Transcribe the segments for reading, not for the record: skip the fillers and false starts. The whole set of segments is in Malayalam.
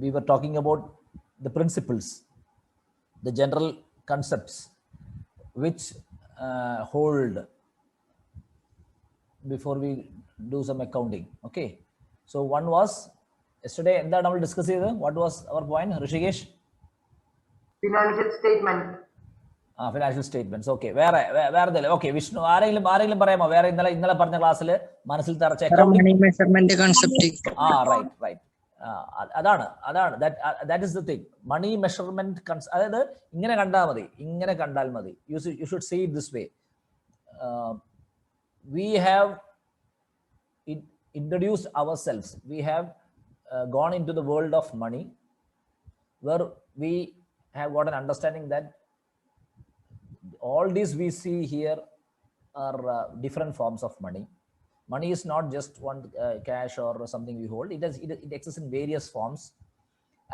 we were talking about the principles, the general concepts which hold before we do some accounting. Okay. So one was yesterday, discuss what was our point, Rishikesh? Financial statement. Financial statements. Okay. Where okay, Vishnu, ആരെങ്കിലും പറയാമോ വേറെ ഇന്നലെ പറഞ്ഞ ക്ലാസ്സിൽ മനസ്സിൽ തറച്ച accounting measurement concept. Right. That is the thing. Money measurement അതായത് ഇങ്ങനെ കണ്ടാൽ മതി. You should see it this way. We have introduced ourselves. We have gone into the world of money, where we have got an understanding that all these we see here are different forms of money. Money is not just one cash or something we hold. It exists in various forms,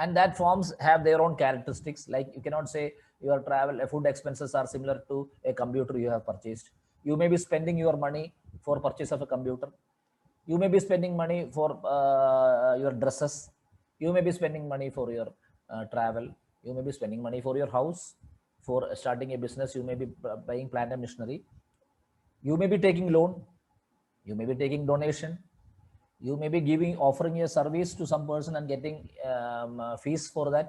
and that forms have their own characteristics. Like you cannot say your travel food expenses are similar to a computer you have purchased. You may be spending your money for purchase of a computer. You may be spending money for your dresses. You may be spending money for your travel. You may be spending money for your house, for starting a business. You may be buying plant and machinery. You may be taking loan. You may be taking donation. You may be offering a service to some person and getting fees for that.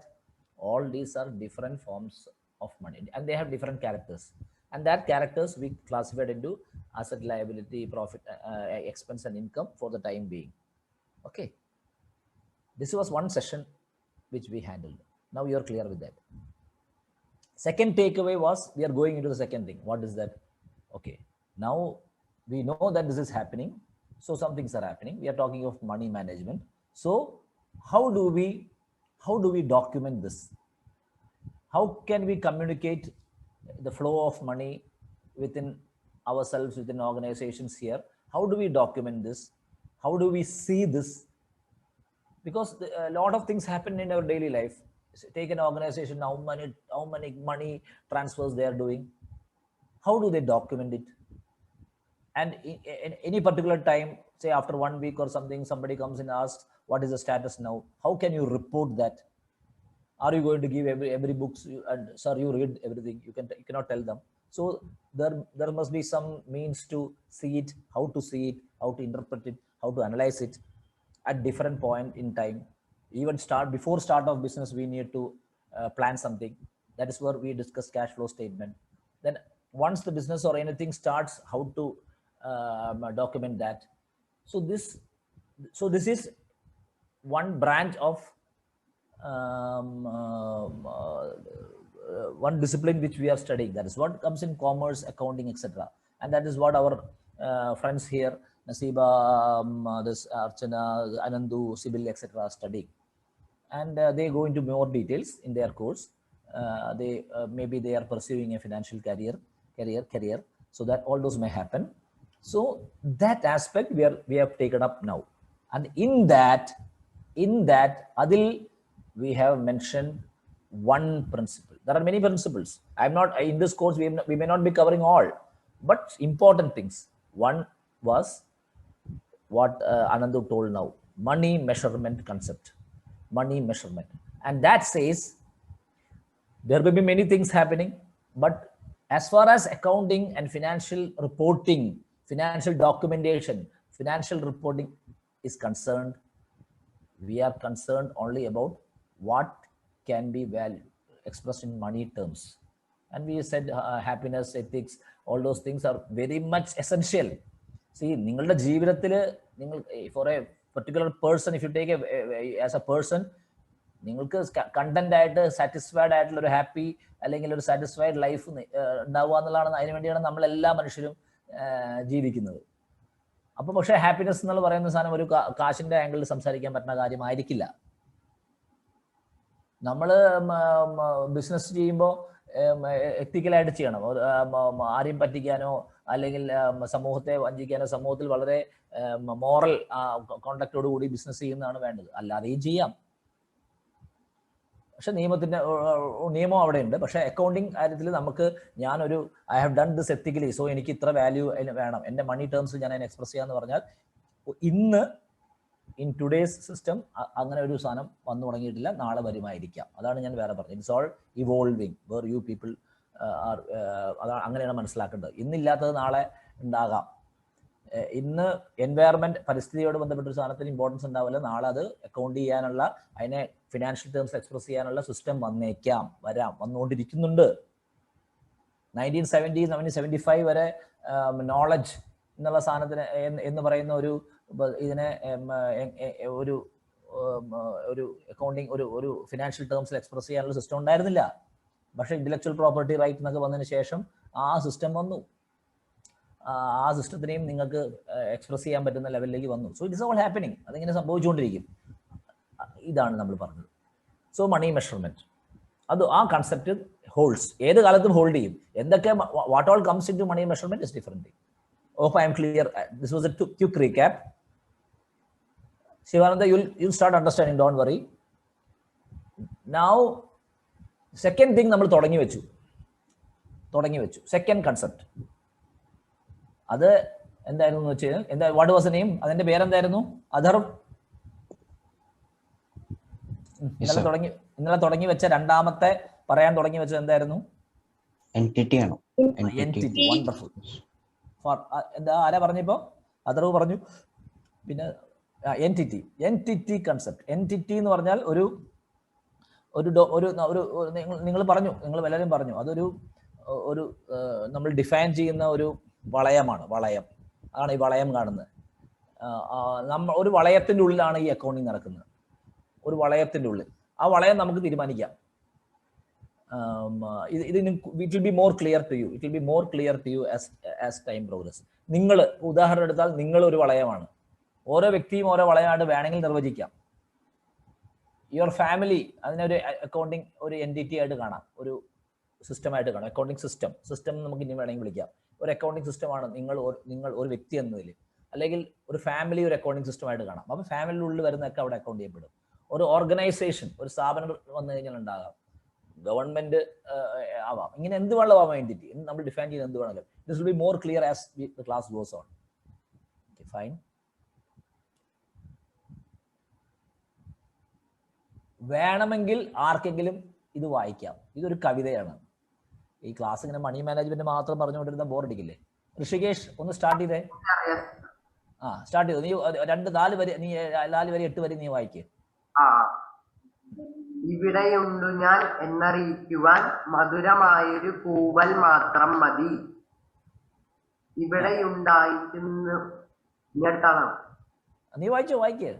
All these are different forms of money, and they have different characters. And that characters we classified into asset, liability, profit, expense, and income for the time being. Okay. This was one session which we handled. Now you are clear with that. Second takeaway was we are going into the second thing. What is that? Okay. Now we know that this is happening. So some things are happening. We are talking of money management. So how do we document this? How can we communicate the flow of money within ourselves, within organizations here? How do we document this? How do we see this? Because a lot of things happen in our daily life. Take an organization, how many money transfers they are doing. How do they document it? And in any particular time, say after 1 week or something, somebody comes and asks, what is the status now? How can you report that? Are you going to give every book and sir, you read everything? You cannot tell them. So there must be some means to see it, how to see it, how to interpret it, how to analyze it at different point in time. Even before start of business, we need to plan something. That is where we discuss cash flow statement. Then once the business or anything starts, how to document that. So this is one branch of one discipline which we are studying. That is what comes in commerce, accounting, etc. And that is what our friends here, Nasiba, this Archana, Anandu, Sibyl, etc. are studying. And they go into more details in their course. Maybe they are pursuing a financial career, so that all those may happen. So that aspect we have taken up now, and in that Adil, we have mentioned one principle. There are many principles. I'm not in this course. We may not be covering all, but important things. One was what Anandu told now: money measurement concept. Money measurement, and that says there will be many things happening, but as far as accounting and financial reporting, financial documentation, financial reporting is concerned, we are concerned only about what can be expressed in money terms. And we said happiness, ethics, all those things are very much essential. See, ningalde jeevithathil for a particular person, if you take as a person, നിങ്ങൾക്ക് കണ്ടന്റ് ആയിട്ട് സാറ്റിസ്ഫൈഡ് ആയിട്ടുള്ള ഒരു ഹാപ്പി അല്ലെങ്കിൽ ഒരു സാറ്റിസ്ഫൈഡ് ലൈഫ് ഉണ്ടാവുക എന്നുള്ളതാണ്. അതിനുവേണ്ടിയാണ് നമ്മളെല്ലാ മനുഷ്യരും ജീവിക്കുന്നത്. അപ്പൊ പക്ഷേ ഹാപ്പിനെസ് എന്നുള്ള പറയുന്ന സാധനം ഒരു കാശിന്റെ ആംഗിളിൽ സംസാരിക്കാൻ പറ്റുന്ന കാര്യമായിരിക്കില്ല. നമ്മൾ ബിസിനസ് ചെയ്യുമ്പോൾ എത്തിക്കലായിട്ട് ചെയ്യണം. ആരെയും പറ്റിക്കാനോ അല്ലെങ്കിൽ സമൂഹത്തെ വഞ്ചിക്കാനോ, സമൂഹത്തിൽ വളരെ മോറൽ കോണ്ടാക്റ്റോട് കൂടി ബിസിനസ് ചെയ്യുന്നതാണ് വേണ്ടത്. അല്ലാതെയും ചെയ്യാം, പക്ഷെ നിയമം അവിടെ ഉണ്ട്. പക്ഷെ അക്കൗണ്ടിങ് കാര്യത്തിൽ നമുക്ക് I have done this ethically, so എനിക്ക് ഇത്ര വാല്യൂ വേണം, എൻ്റെ മണി ടേംസ് ഞാൻ അതിനെ എക്സ്പ്രസ് ചെയ്യാന്ന് പറഞ്ഞാൽ ഇന്ന് ഇൻ ടുഡേസ് സിസ്റ്റം അങ്ങനെ ഒരു സാധനം വന്നു തുടങ്ങിയിട്ടില്ല, നാളെ വരുമായിരിക്കാം. അതാണ് ഞാൻ വേറെ പറഞ്ഞത്. It's all evolving where you people are. അതാണ് അങ്ങനെയാണ് മനസ്സിലാക്കേണ്ടത്. ഇന്നില്ലാത്തത് നാളെ ഉണ്ടാകാം. ഇന്ന് എൻവയറമെന്റ്, പരിസ്ഥിതിയോട് ബന്ധപ്പെട്ട ഒരു സാധനത്തിന് ഇമ്പോർട്ടൻസ് ഉണ്ടാവില്ല, നാളെ അത് അക്കൗണ്ട് ചെയ്യാനുള്ള, അതിനെ ഫിനാൻഷ്യൽ ടേംസ് എക്സ്പ്രസ് ചെയ്യാനുള്ള സിസ്റ്റം വന്നേക്കാം, വന്നുകൊണ്ടിരിക്കുന്നുണ്ട്. 1970 1975 വരെ നോളജ് എന്നുള്ള സാധനത്തിന് എന്ന് പറയുന്ന ഒരു ഇതിനെ ഒരു അക്കൗണ്ടിങ് ഒരു ഫിനാൻഷ്യൽ ടേംസിൽ എക്സ്പ്രസ് ചെയ്യാനുള്ള സിസ്റ്റം ഉണ്ടായിരുന്നില്ല. പക്ഷേ ഇന്റലക്ച്വൽ പ്രോപ്പർട്ടി റൈറ്റ് എന്നൊക്കെ വന്നതിന് ശേഷം ആ സിസ്റ്റം വന്നു. ആ സിസ്റ്റത്തിനെയും നിങ്ങൾക്ക് എക്സ്പ്രസ് ചെയ്യാൻ പറ്റുന്ന ലെവലിലേക്ക് വന്നു. So it is all happening. അതിങ്ങനെ സംഭവിച്ചുകൊണ്ടിരിക്കും. ഇതാണ് നമ്മൾ പറഞ്ഞത്. സോ മണി മെഷർമെന്റ്, അത് ആ കൺസെപ്റ്റ് ഹോൾഡ്സ്, ഏത് കാലത്തും ഹോൾഡ് ചെയ്യും. എന്തൊക്കെ what all comes into money measurement is different. Hope I am clear. This was a quick recap. Shivananda, you'll start understanding, don't worry. Now, second thing നമ്മൾ തുടങ്ങി വെച്ചു. സെക്കൻഡ് കൺസെപ്റ്റ് അത് എന്തായിരുന്നു വെച്ച് കഴിഞ്ഞാൽ, വാട്ട് വാസ് ദ നെയിം? അതിന്റെ പേരെന്തായിരുന്നു? ഇന്നലെ തുടങ്ങി വെച്ച രണ്ടാമത്തെ പറയാൻ തുടങ്ങി വെച്ചത് എന്തായിരുന്നു? എൻറ്റിറ്റി ആണ്. എൻറ്റിറ്റി. വണ്ടർഫുൾ. എന്താ ആരാ പറഞ്ഞപ്പോ? അതർവ് പറഞ്ഞു. പിന്നെ എൻറ്റിറ്റി കൺസെപ്റ്റ്. എൻറ്റിറ്റി എന്ന് പറഞ്ഞാൽ ഒരു നിങ്ങൾ പറഞ്ഞു, നിങ്ങൾ എല്ലാവരും പറഞ്ഞു, അതൊരു നമ്മൾ ഡിഫൈൻ ചെയ്യുന്ന ഒരു വളയമാണ്. വളയം ആണ് ഈ വളയം കാണുന്നത്. ഒരു വളയത്തിൻ്റെ ഉള്ളിലാണ് ഈ അക്കൗണ്ടിങ് നടക്കുന്നത്. ഒരു വളയത്തിൻ്റെ ഉള്ളിൽ. ആ വളയം നമുക്ക് തീരുമാനിക്കാം. it will be more clear to you. It will be more clear to you as time progresses. നിങ്ങൾ ഉദാഹരണം എടുത്താൽ നിങ്ങൾ ഒരു വളയമാണ്. ഓരോ വ്യക്തിയും ഓരോ വളയമായിട്ട് വേണമെങ്കിൽ നിർവചിക്കാം. യുവർ ഫാമിലി അതിനൊരു അക്കൗണ്ടിങ് ഒരു എൻറ്റിറ്റി ആയിട്ട് കാണാം, ഒരു സിസ്റ്റമായിട്ട് കാണാം. അക്കൗണ്ടിങ് സിസ്റ്റം നമുക്ക് ഇനി വേണമെങ്കിൽ വിളിക്കാം. ഒരു അക്കൗണ്ടിങ് സിസ്റ്റമാണ് നിങ്ങൾ ഒരു വ്യക്തി എന്നതിൽ, അല്ലെങ്കിൽ ഒരു ഫാമിലി ഒരു അക്കൗണ്ടിങ് സിസ്റ്റമായിട്ട് കാണാം. അപ്പോൾ ഫാമിലിയുടെ ഉള്ളിൽ വരുന്നതൊക്കെ അവിടെ അക്കൗണ്ട് ചെയ്യപ്പെടും. ഒരു ഓർഗനൈസേഷൻ, ഒരു സ്ഥാപനം വന്നു കഴിഞ്ഞാൽ ഉണ്ടാകാം, ഗവൺമെന്റ് ആവാം, ഇങ്ങനെ എന്ത് വേണമാവാം എൻറ്റിറ്റി നമ്മൾ ഡിഫൈൻ ചെയ്യുന്നത് എന്ത് വേണമെങ്കിലും. This will be more clear as the class goes on. Okay, fine. വേണമെങ്കിൽ ആർക്കെങ്കിലും ഇത് വായിക്കാം. ഇതൊരു കവിതയാണ്. ഈ ക്ലാസ് ഇങ്ങനെ മണി മാനേജ്മെന്റ് മാത്രം പറഞ്ഞുകൊണ്ടിരുന്ന ബോറടിക്കില്ലേ? ഋഷികേഷ് ഒന്ന് സ്റ്റാർട്ട് ചെയ്തേ. സ്റ്റാർട്ട് ചെയ്തു. നീ 4 വരി, നീ 4 വരി 8 വരി നീ വായിക്കേ. ഇവിടെയുണ്ടു ഞാൻ എന്നറിയിക്കുവാൻ മധുരമായൊരു കൂവൽ മാത്രം മതി. ഇവിടെയുണ്ടായിരുന്നു നീ വായിക്കേ.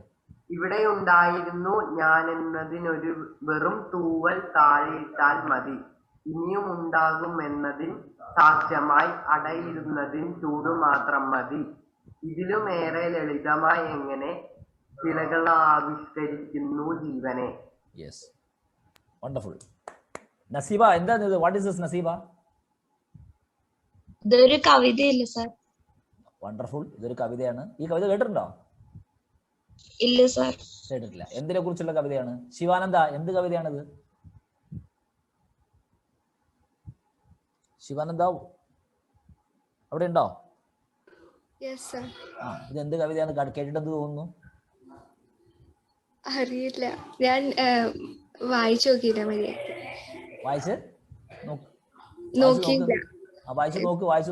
ഇവിടെയുണ്ടായിരുന്നു ഞാൻ എന്നതിനൊരു വെറും തൂവൽ താഴെയിട്ടാൽ മതി. ഇനിയും ഉണ്ടാകും എന്നതിൻ സാക്ഷ്യമായി അടയിരുന്നതിൻ ചൂട് മാത്രം മതി. ഇതിലുമേറെ ലളിതമായി എങ്ങനെ വിലകൾ ആവിഷ്കരിക്കുന്നു ജീവനെ. Yes, wonderful. നസീബ, എന്താണ് ഇത്? What is this Naseeba? ഇതൊരു കവിതയല്ലേ സർ? വണ്ടർഫുൾ, ഇതൊരു കവിതയാണ്. ഈ കവിത കേട്ടിട്ടുണ്ടോ? ഇല്ല സർ, കേട്ടിട്ടില്ല. എന്തിനെ കുറിച്ചുള്ള കവിതയാണ്? ശിവാനന്ദ, എന്ത് കവിതയാണിത്? ശിവാനന്ദ അവിടെ ഉണ്ടോ? ഇത് എന്ത് കവിതയാണ്? കേട്ടിട്ടെന്ത് തോന്നുന്നു? അറിയില്ല, ഞാൻ വായിച്ചു നോക്കിയില്ല. വായിച്ച്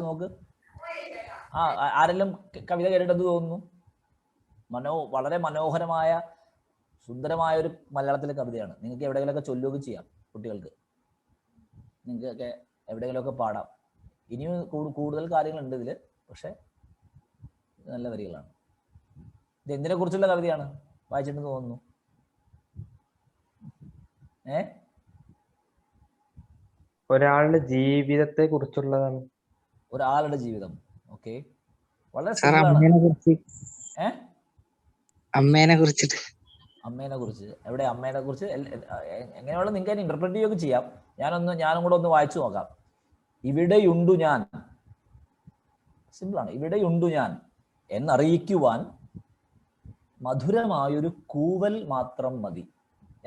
നോക്ക്. ആരെല്ലാം കവിത കേട്ടിട്ടെന്ത് തോന്നുന്നു? വളരെ മനോഹരമായ സുന്ദരമായ ഒരു മലയാളത്തിലെ കവിതയാണ്. നിങ്ങൾക്ക് എവിടെയെങ്കിലുമൊക്കെ ചൊല്ലുകയൊക്കെ ചെയ്യാം. കുട്ടികൾക്ക് നിങ്ങൾക്കൊക്കെ എവിടെയെങ്കിലുമൊക്കെ പാടാം. ഇനിയും കൂടുതൽ കാര്യങ്ങളുണ്ട് ഇതിൽ, പക്ഷെ നല്ല വരികളാണ്. ഇത് എന്തിനെ കുറിച്ചുള്ള കവിതയാണ്? വായിച്ചിട്ടെന്ന് തോന്നുന്നു? ഒരാളുടെ ജീവിതത്തെ കുറിച്ചുള്ളതാണ്. ഒരാളുടെ ജീവിതം. ഓക്കെ, വളരെ അമ്മേനെ കുറിച്ചിട്ട്. അമ്മേനെ കുറിച്ച് എവിടെ? അമ്മേനെ കുറിച്ച് എങ്ങനെയുള്ള നിങ്ങൾക്ക് ഇന്റർപ്രറ്റ് ചെയ്യുകയൊക്കെ ചെയ്യാം. ഞാനും കൂടെ ഒന്ന് വായിച്ചു നോക്കാം. ഇവിടെയുണ്ടു ഞാൻ, സിമ്പിളാണ്. ഇവിടെയുണ്ടു ഞാൻ എന്നറിയിക്കുവാൻ മധുരമായൊരു കൂവൽ മാത്രം മതി.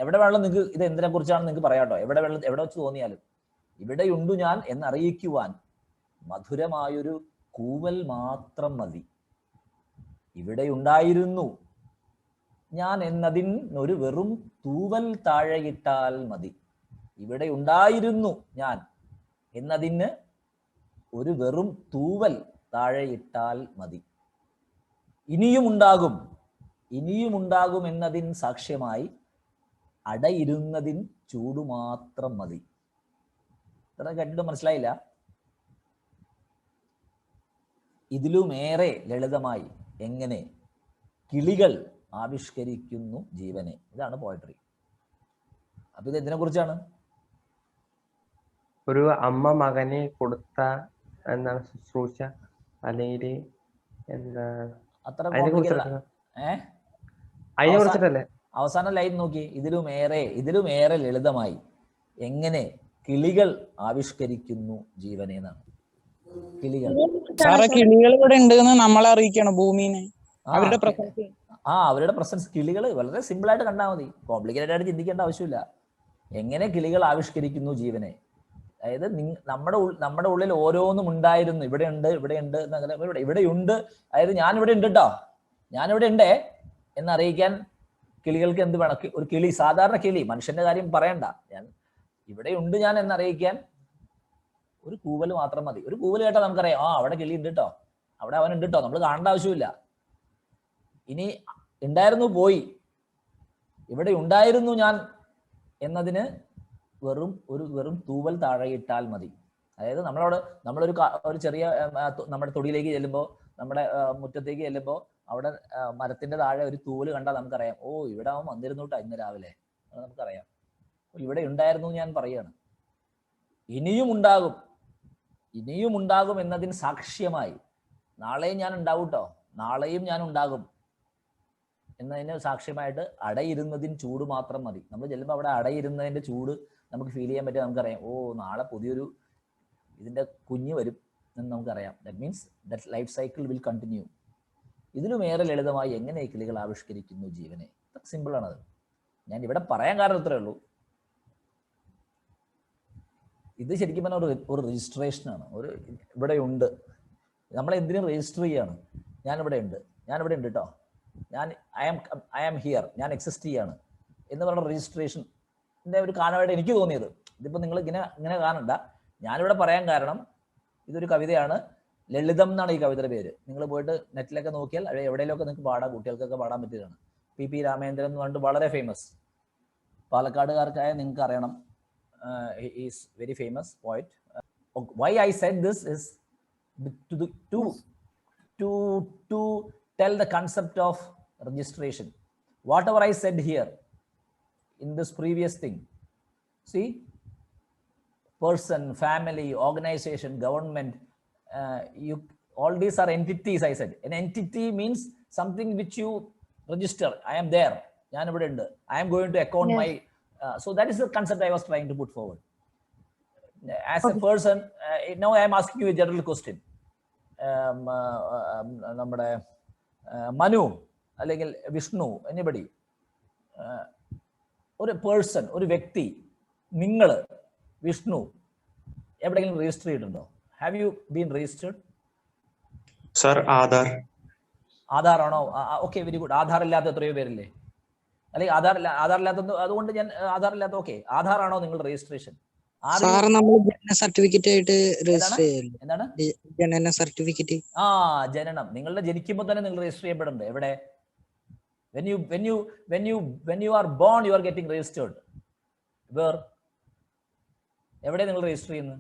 എവിടെ വേണം നിങ്ങൾക്ക് ഇത് എന്തിനെ കുറിച്ചാണെന്ന് നിങ്ങൾക്ക് പറയാട്ടോ. എവിടെ വെച്ച് തോന്നിയാലും ഇവിടെയുണ്ടു ഞാൻ എന്നറിയിക്കുവാൻ മധുരമായൊരു കൂവൽ മാത്രം മതി. ഇവിടെ ഉണ്ടായിരുന്നു ഞാൻ എന്നതിനൊരു വെറും തൂവൽ താഴെയിട്ടാൽ മതി. ഇവിടെ ഉണ്ടായിരുന്നു ഞാൻ എന്നതിന് ഒരു വെറും തൂവൽ താഴെയിട്ടാൽ മതി. ഇനിയും ഉണ്ടാകും എന്നതിന് സാക്ഷ്യമായി അടയിരുന്നതിൻ ചൂട് മാത്രം മതി. ഇത്ര കേട്ടിട്ട് മനസ്സിലായില്ല? ഇതിലുമേറെ ലളിതമായി എങ്ങനെ കിളികൾ ആവിഷ്കരിക്കുന്നു ജീവനെ. ഇതാണ് പോയട്രി. അപ്പൊ ഇത് എന്തിനെ കുറിച്ചാണ്? ഒരു അമ്മ മകനെ കൊടുത്ത എന്താണ് ശുശ്രൂഷ, അല്ലെങ്കിൽ എന്താ അത്ര അതിനെ കോംപ്ലിക്കേറ്റഡ്. അതിനെ കുറിച്ചിട്ടല്ലേ? അവസാന ലൈൻ നോക്കി. ഇതിലുമേറെ ലളിതമായി എങ്ങനെ കിളികൾ ആവിഷ്കരിക്കുന്നു ജീവനെ എന്നാണ്. കിളികൾ കിളികൾ ഇവിടെ ഉണ്ടെന്ന് നമ്മളെ അറിയിക്കണം ഭൂമിനെ, അവരുടെ പ്രസൻസ്. അവരുടെ പ്രസൻസ്. കിളികൾ വളരെ സിമ്പിൾ ആയിട്ട് കണ്ടാൽ മതി, കോംപ്ലിക്കേറ്റഡ് ആയിട്ട് ചിന്തിക്കേണ്ട ആവശ്യമില്ല. എങ്ങനെ കിളികൾ ആവിഷ്കരിക്കുന്നു ജീവനെ. അതായത് നമ്മുടെ ഉള്ളിൽ ഓരോന്നും ഉണ്ടായിരുന്നു. ഇവിടെയുണ്ട് ഇവിടെയുണ്ട്. അതായത് ഞാനിവിടെ ഉണ്ട് കേട്ടോ, ഞാനിവിടെ ഉണ്ടേ എന്നറിയിക്കാൻ കിളികൾക്ക് എന്ത് വേണം? ഒരു കിളി, സാധാരണ കിളി, മനുഷ്യന്റെ കാര്യം പറയണ്ട, ഇവിടെയുണ്ട് ഞാൻ എന്നറിയിക്കാൻ ഒരു കൂവൽ മാത്രം മതി. ഒരു കൂവൽ കേട്ടാൽ നമുക്കറിയാം, അവിടെ കിളി ഉണ്ട് കേട്ടോ, അവിടെ അവൻ ഉണ്ട് കേട്ടോ. നമ്മൾ കാണേണ്ട ആവശ്യമില്ല. ഇനി ഉണ്ടായിരുന്നു പോയി, ഇവിടെ ഉണ്ടായിരുന്നു ഞാൻ എന്നതിന് വെറും തൂവൽ താഴെയിട്ടാൽ മതി. അതായത് നമ്മളൊരു ചെറിയ നമ്മുടെ തൊടിയിലേക്ക് ചെല്ലുമ്പോൾ, നമ്മുടെ മുറ്റത്തേക്ക് ചെല്ലുമ്പോൾ, അവിടെ മരത്തിന്റെ താഴെ ഒരു തൂവൽ കണ്ടാൽ നമുക്കറിയാം, ഇവിടെ അവൻ വന്നിരുന്നു കേട്ടോ ഇന്ന് രാവിലെ. നമുക്കറിയാം ഇവിടെ ഉണ്ടായിരുന്നു ഞാൻ പറയുകയാണ്. ഇനിയും ഉണ്ടാകും എന്നതിന് സാക്ഷ്യമായി നാളെയും ഞാൻ ഉണ്ടാവും കേട്ടോ, നാളെയും ഞാൻ ഉണ്ടാകും എന്നതിന് സാക്ഷ്യമായിട്ട് അടയിരുന്നതിന് ചൂട് മാത്രം മതി. നമ്മൾ ചെല്ലുമ്പോൾ അവിടെ അടയിരുന്നതിന്റെ ചൂട് നമുക്ക് ഫീൽ ചെയ്യാൻ പറ്റും. നമുക്കറിയാം, നാളെ പുതിയൊരു ഇതിന്റെ കുഞ്ഞ് വരും എന്ന് നമുക്കറിയാം. That means that life cycle will continue. ഇതിലുമേറെ ലളിതമായി എങ്ങനെ കിളികൾ ആവിഷ്കരിക്കുന്നു ജീവനെ. സിമ്പിളാണത്. ഞാൻ ഇവിടെ പറയാൻ കാരണം ഇത്രയേ ഉള്ളൂ. ഇത് ശരിക്കും പറഞ്ഞാൽ ഒരു രജിസ്ട്രേഷനാണ്. ഇവിടെ ഉണ്ട്, നമ്മൾ എന്തിനും രജിസ്റ്റർ ചെയ്യാണ്. ഞാനിവിടെ ഉണ്ട് കേട്ടോ, ഐ ആം ഹിയർ, ഞാൻ എക്സിസ്റ്റ് ചെയ്യാണ് എന്ന് പറയുന്ന രജിസ്ട്രേഷൻ്റെ ഒരു കാണാനായിട്ട് എനിക്ക് തോന്നിയത്. ഇതിപ്പോൾ നിങ്ങൾ ഇങ്ങനെ കാണണ്ട. ഞാനിവിടെ പറയാൻ കാരണം ഇതൊരു കവിതയാണ്. ലളിതം എന്നാണ് ഈ കവിതയുടെ പേര്. നിങ്ങൾ പോയിട്ട് നെറ്റിലൊക്കെ നോക്കിയാൽ എവിടെയെങ്കിലുമൊക്കെ നിങ്ങൾക്ക് പാടാം, കുട്ടികൾക്കൊക്കെ പാടാൻ പറ്റിയതാണ്. പി രാമേന്ദ്രൻ എന്ന് പറഞ്ഞിട്ട് വളരെ ഫേമസ്, പാലക്കാടുകാർക്കായ നിങ്ങൾക്ക് അറിയണം. Is very famous poet. Why I said this is to tell the concept of registration. Whatever I said here in this previous thing, see, person, family, organization, government, all these are entities. I said an entity means something which you register. I am there, I am going to account my so that is the concept I was trying to put forward. As a person, now I am asking you a general question. നമ്മുടെ മനു അല്ലെങ്കിൽ വിഷ്ണു, എനിബഡി, ഒരു പേഴ്സൺ, ഒരു വ്യക്തി, നിങ്ങൾ, വിഷ്ണു എവിടെയെങ്കിലും രജിസ്റ്റർ ചെയ്തിട്ടുണ്ടോ? Have you been registered? Sir, Aadhaar ആണോ? Okay, very good. ആധാർ ഇല്ലാത്ത എത്രയോ പേരില്ലേ? അല്ലെങ്കിൽ ആധാർ ഇല്ലാത്ത, അതുകൊണ്ട് ഞാൻ ആധാർ ഇല്ലാത്ത, ഓക്കെ, ആധാർ ആണോ നിങ്ങളുടെ രജിസ്ട്രേഷൻ? സർട്ടിഫിക്കറ്റ് ആയിട്ട് രജിസ്റ്റർ ചെയ്യല്ലോ. എന്താണ് ജനന സർട്ടിഫിക്കറ്റ്? ജനനം. നിങ്ങളുടെ ജനിക്കുമ്പോൾ തന്നെ നിങ്ങൾ രജിസ്റ്റർ ചെയ്യപ്പെടുന്നുണ്ട്. എവിടെ? when you are born you are getting registered. Where? എവിടെ നിങ്ങൾ രജിസ്റ്റർ ചെയ്യുന്നത്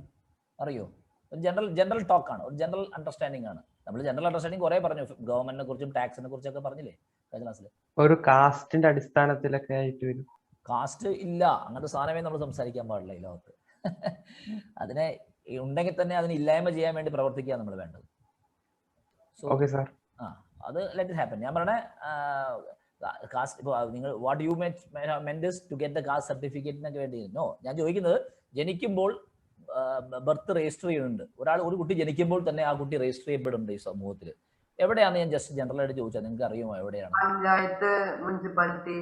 അറിയോ? ഒരു ജനറൽ ടോക്ക് ആണ്, ഒരു ജനറൽ അണ്ടർസ്റ്റാൻഡിംഗ് ആണ്. നമ്മൾ ജനറൽ അണ്ടർസ്റ്റാൻഡിംഗ് കുറെ പറഞ്ഞു, ഗവൺമെന്റിനെ കുറിച്ചും ടാക്സിനെ കുറിച്ചൊക്കെ പറഞ്ഞില്ലേ കഴിഞ്ഞ ക്ലാസ്സിൽ. ഒരു കാസ്റ്റിന്റെ അടിസ്ഥാനത്തിലൊക്കെ ആയിട്ട് വരും. കാസ്റ്റ് ഇല്ല, അങ്ങനത്തെ സാധനമേ നമ്മൾ സംസാരിക്കാൻ പാടില്ല ഈ ലോകത്ത്. അതിനെ ഉണ്ടെങ്കിൽ തന്നെ അതിന് ഇല്ലായ്മ ചെയ്യാൻ വേണ്ടി പ്രവർത്തിക്കുക നമ്മൾ വേണ്ടത്. അത് ലെറ്റ് ഇറ്റ് ഹാപ്പൻ. ഞാൻ പറഞ്ഞ കാസ്റ്റ്, ഇപ്പോൾ നിങ്ങൾ what you meant is to get the caste സർട്ടിഫിക്കറ്റിനൊക്കെ വേണ്ടി. നോ, ഞാൻ ചോദിക്കുന്നത് ജനിക്കുമ്പോൾ ബർത്ത് രജിസ്റ്റർ ചെയ്യുന്നുണ്ട്. ഒരു കുട്ടി ജനിക്കുമ്പോൾ തന്നെ ആ കുട്ടി രജിസ്റ്റർ ചെയ്യപ്പെടുന്നുണ്ട് ഈ സമൂഹത്തിൽ. എവിടെയാണ്? ഞാൻ ജസ്റ്റ് ജനറൽ ആയിട്ട് ചോദിച്ചാൽ നിങ്ങൾക്ക് അറിയുമോ എവിടെയാണ്? പഞ്ചായത്ത്, മുനിസിപ്പാലിറ്റി.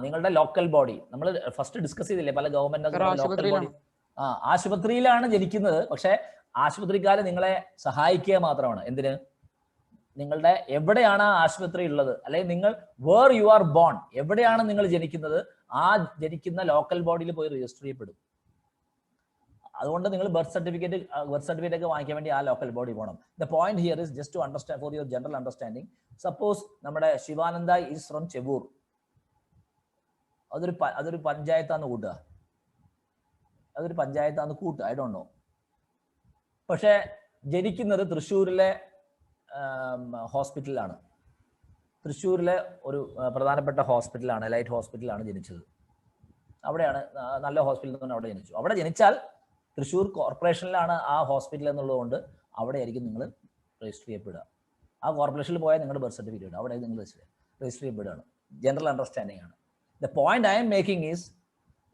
നിങ്ങളുടെ ലോക്കൽ ബോഡി. നമ്മൾ ഫസ്റ്റ് ഡിസ്കസ് ചെയ്തില്ലേ, പല ഗവൺമെന്റ് ലോക്കൽ ബോഡി. ആശുപത്രിയിലാണ് ജനിക്കുന്നത്. പക്ഷെ ആശുപത്രിക്കാര് നിങ്ങളെ സഹായിക്കുക മാത്രമാണ്. എന്തിന്? നിങ്ങളുടെ എവിടെയാണ് ആ ആശുപത്രി ഉള്ളത്, അല്ലെങ്കിൽ നിങ്ങൾ വേർ യു ആർ ബോൺ, എവിടെയാണ് നിങ്ങൾ ജനിക്കുന്നത്, ആ ജനിക്കുന്ന ലോക്കൽ ബോഡിയിൽ പോയി രജിസ്റ്റർ ചെയ്യപ്പെടും. അതുകൊണ്ട് നിങ്ങൾ ബർത്ത് സർട്ടിഫിക്കറ്റ് ഒക്കെ വാങ്ങിക്കാൻ വേണ്ടി ആ ലോക്കൽ ബോഡി പോകണം. The point here is just to understand for your general understanding. Suppose നമ്മുടെ ശിവാനന്ദ ഈസ് ഫ്രം ചെവൂർ, അതൊരു പഞ്ചായത്താന്ന് കൂട്ടുക, ഐ ഡോണ്ട് നോ. പക്ഷെ ജനിക്കുന്നത് തൃശ്ശൂരിലെ ഹോസ്പിറ്റലിലാണ്, തൃശ്ശൂരിലെ ഒരു പ്രധാനപ്പെട്ട ഹോസ്പിറ്റലാണ്, ലൈറ്റ് ഹോസ്പിറ്റലാണ് ജനിച്ചത്. അവിടെയാണ്, നല്ല ഹോസ്പിറ്റലിൽ നിന്ന് അവിടെ ജനിച്ചു. അവിടെ ജനിച്ചാൽ തൃശ്ശൂർ കോർപ്പറേഷനിലാണ് ആ ഹോസ്പിറ്റൽ എന്നുള്ളതുകൊണ്ട് അവിടെ ആയിരിക്കും നിങ്ങൾ രജിസ്റ്റർ ചെയ്യപ്പെടുക. ആ കോർപ്പറേഷനിൽ പോയാൽ നിങ്ങളുടെ ബർത്ത് സർട്ടിഫിക്കറ്റ് അവിടെ നിങ്ങൾ രജിസ്റ്റർ ചെയ്യപ്പെടുകയാണ്. ജനറൽ അണ്ടർസ്റ്റാൻഡിംഗ് ആണ്. The point I M making is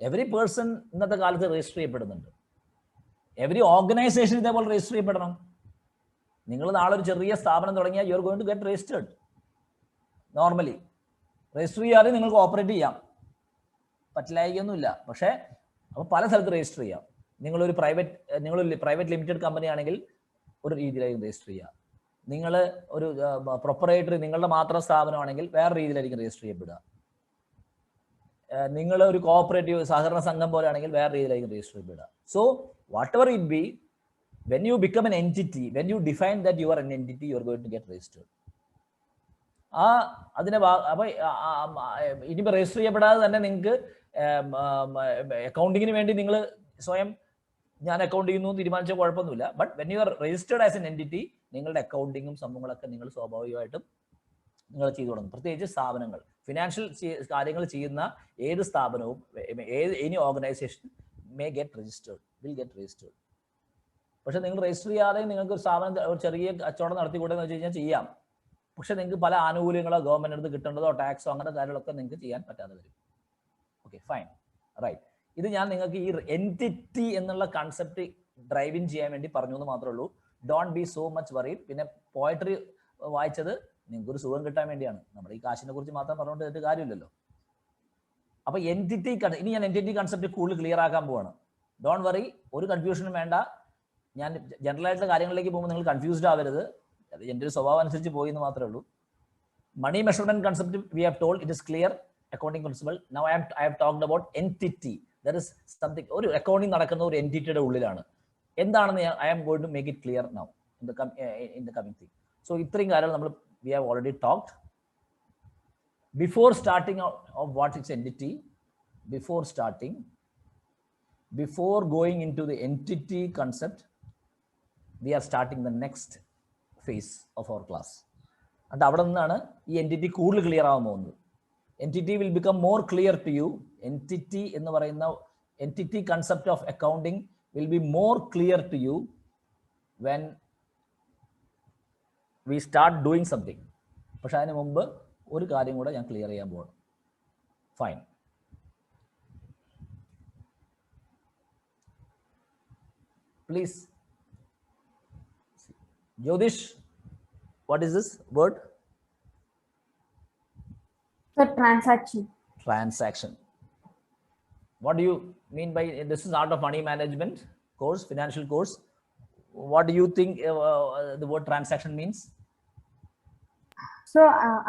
every person ഇന്നത്തെ കാലത്ത് രജിസ്റ്റർ ചെയ്യപ്പെടുന്നുണ്ട്. എവറി ഓർഗനൈസേഷൻ ഇതേപോലെ രജിസ്റ്റർ ചെയ്യപ്പെടണം. നിങ്ങൾ നാളെ ഒരു ചെറിയ സ്ഥാപനം തുടങ്ങിയാൽ you are going to get registered. Normally register ചെയ്യാതെ നിങ്ങൾക്ക് ഓപ്പറേറ്റ് ചെയ്യാം, പറ്റില്ലായിക്കൊന്നുമില്ല. പക്ഷേ അപ്പോൾ പല സ്ഥലത്ത് രജിസ്റ്റർ ചെയ്യാം. നിങ്ങളൊരു പ്രൈവറ്റ് ലിമിറ്റഡ് കമ്പനി ആണെങ്കിൽ ഒരു രീതിയിലായിരിക്കും രജിസ്റ്റർ ചെയ്യുക. നിങ്ങൾ ഒരു പ്രൊപ്പറേറ്ററി, നിങ്ങളുടെ മാത്രം സ്ഥാപനമാണെങ്കിൽ വേറെ രീതിയിലായിരിക്കും രജിസ്റ്റർ ചെയ്യപ്പെടുക. നിങ്ങൾ ഒരു കോഓപ്പറേറ്റീവ് സഹകരണ സംഘം പോലെ ആണെങ്കിൽ വേറെ രീതിയിലായിരിക്കും രജിസ്റ്റർ ചെയ്യപ്പെടുക. So whatever it be, when you become an entity, when you define that you are an entity, you are going to get registered. അതിനെ അപ്പോൾ ഇനിയിപ്പോൾ രജിസ്റ്റർ ചെയ്യപ്പെടാതെ തന്നെ നിങ്ങൾക്ക് അക്കൗണ്ടിങ്ങിന് വേണ്ടി നിങ്ങൾ സ്വയം ഞാൻ അക്കൗണ്ട് ചെയ്യുന്നു തീരുമാനിച്ച കുഴപ്പമൊന്നുമില്ല. But when you are registered as an entity, നിങ്ങളുടെ അക്കൗണ്ടിങ്ങും സംഭവങ്ങളൊക്കെ നിങ്ങൾ സ്വാഭാവികമായിട്ടും നിങ്ങൾ ചെയ്തു തുടങ്ങും. പ്രത്യേകിച്ച് സ്ഥാപനങ്ങൾ, ഫിനാൻഷ്യൽ കാര്യങ്ങൾ ചെയ്യുന്ന ഏത് സ്ഥാപനവും, any organisation will get registered. പക്ഷെ നിങ്ങൾ രജിസ്റ്റർ ചെയ്യാതെ നിങ്ങൾക്ക് ഒരു സ്ഥാപനം, ഒരു ചെറിയ കച്ചവടം നടത്തിക്കൂടെ എന്ന് വെച്ച് കഴിഞ്ഞാൽ ചെയ്യാം. പക്ഷെ നിങ്ങൾക്ക് പല ആനുകൂല്യങ്ങളോ ഗവൺമെന്റ് അടുത്ത് കിട്ടേണ്ടതോ ടാക്സോ അങ്ങനെ കാര്യങ്ങളൊക്കെ നിങ്ങൾക്ക് ചെയ്യാൻ പറ്റാതെ വരും. Okay, fine, right. ഇത് ഞാൻ നിങ്ങൾക്ക് ഈ എൻറ്റിറ്റി എന്നുള്ള കൺസെപ്റ്റ് ഡ്രൈവ് ഇൻ ചെയ്യാൻ വേണ്ടി പറഞ്ഞു എന്ന് മാത്രമേ ഉള്ളൂ. Don't be so much worried. പിന്നെ പോയട്രി വായിച്ചത് നിങ്ങൾക്ക് ഒരു സുഖം കിട്ടാൻ വേണ്ടിയാണ്. നമ്മുടെ ഈ കാശിനെ കുറിച്ച് മാത്രം പറഞ്ഞുകൊണ്ട് കാര്യമില്ലല്ലോ. അപ്പൊ എൻറ്റിറ്റി, ഇനി ഞാൻ എൻറ്റിറ്റി കൺസെപ്റ്റ് കൂടുതൽ ക്ലിയർ ആക്കാൻ പോവാണ്. ഡോണ്ട് വറി, ഒരു കൺഫ്യൂഷനും വേണ്ട. ഞാൻ ജനറൽ ആയിട്ടുള്ള കാര്യങ്ങളിലേക്ക് പോകുമ്പോൾ നിങ്ങൾ കൺഫ്യൂസ്ഡ് ആവരുത്. അത് എൻ്റെ ഒരു സ്വഭാവം അനുസരിച്ച് പോയി എന്ന് മാത്രമേ ഉള്ളൂ. Money measurement concept we have told, it is clear accounting principle. Now I have talked about entity. There is something, ഒരു അക്കൗണ്ടിംഗ് നടക്കുന്ന ഒരു എൻറ്റിറ്റിയുടെ ഉള്ളിലാണ്. എന്താണെന്ന് I am going to make it clear now in the coming thing. So ഇത്രയും കാര്യങ്ങൾ നമ്മൾ we have already talked. Before starting of what is entity, before going into the entity concept, we are starting the next phase of our class. And അവിടെ നിന്നാണ് ഈ എൻറ്റിറ്റി കൂടുതൽ ക്ലിയർ ആവാൻ പോകുന്നത്. Entity will become more clear to you. Entity എന്ന് പറയുന്ന entity concept of accounting will be more clear to you when we start doing something. പക്ഷെ അതിന് മുമ്പ് ഒരു കാര്യം കൂടെ ഞാൻ ക്ലിയർ ചെയ്യാൻ പോകണം. Fine. Please, Jyotish, what is this word? The transaction. What do you mean by this? Is art of money management course, financial course. What do you think the word transaction means? So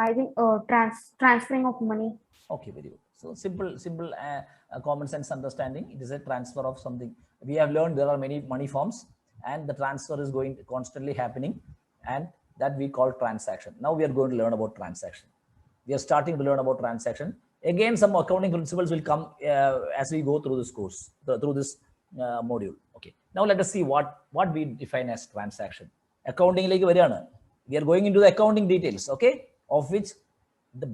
I think transferring of money. Okay, very good. So simple common sense understanding. It is a transfer of something. We have learned there are many money forms and the transfer is going constantly happening, and that we call transaction. Now we are going to learn about transaction. We are starting to learn about transaction. Again, some accounting principles will come as we go through this course, through this module. Okay. Now let us see what we define as transaction. Accounting like variyana. We are going into the accounting details, okay, of which the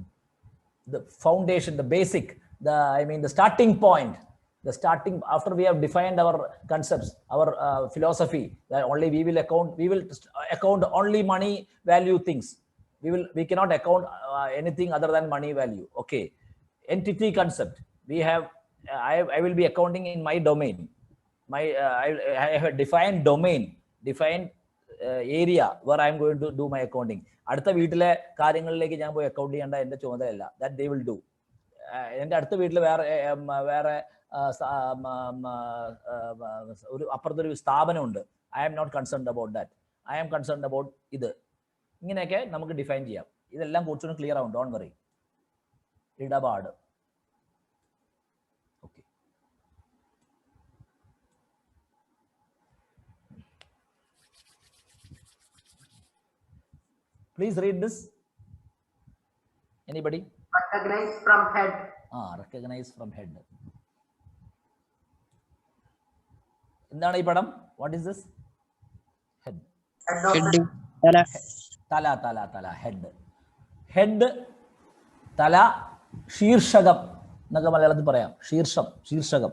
foundation, the basic, the starting point, after we have defined our concepts, our philosophy, that only we will account only money value things. We cannot account anything other than money value. Okay. Entity concept. We have, I will be accounting in my domain. I have a defined domain, defined area where I am going to do my accounting. അടുത്ത വീട്ടിലെ കാര്യങ്ങളിലേക്ക് ഞാൻ പോയി അക്കൗണ്ട് ചെയ്യേണ്ട എൻ്റെ ചുമതലയല്ല. That they will do. എൻ്റെ അടുത്ത വീട്ടിൽ വേറെ ഒരു അപ്പുറത്തൊരു സ്ഥാപനമുണ്ട്. I am not concerned about that. I am concerned about ഇത്. ഇങ്ങനെയൊക്കെ നമുക്ക് ഡിഫൈൻ ചെയ്യാം. ഇതെല്ലാം കുറച്ചുകൂടി ക്ലിയർ ആവും, ഡോണ്ട് വറി. ഇടപാട്. Okay, please read this. Anybody? Recognize from head. Recognize from head. എന്താണ് ഈ പടം? What is this? Head. Head തല തല തല തല ഹെഡ്. ഹെഡ്, തല, ശീർഷകം എന്നൊക്കെ മലയാളത്തിൽ പറയാം. ശീർഷകം,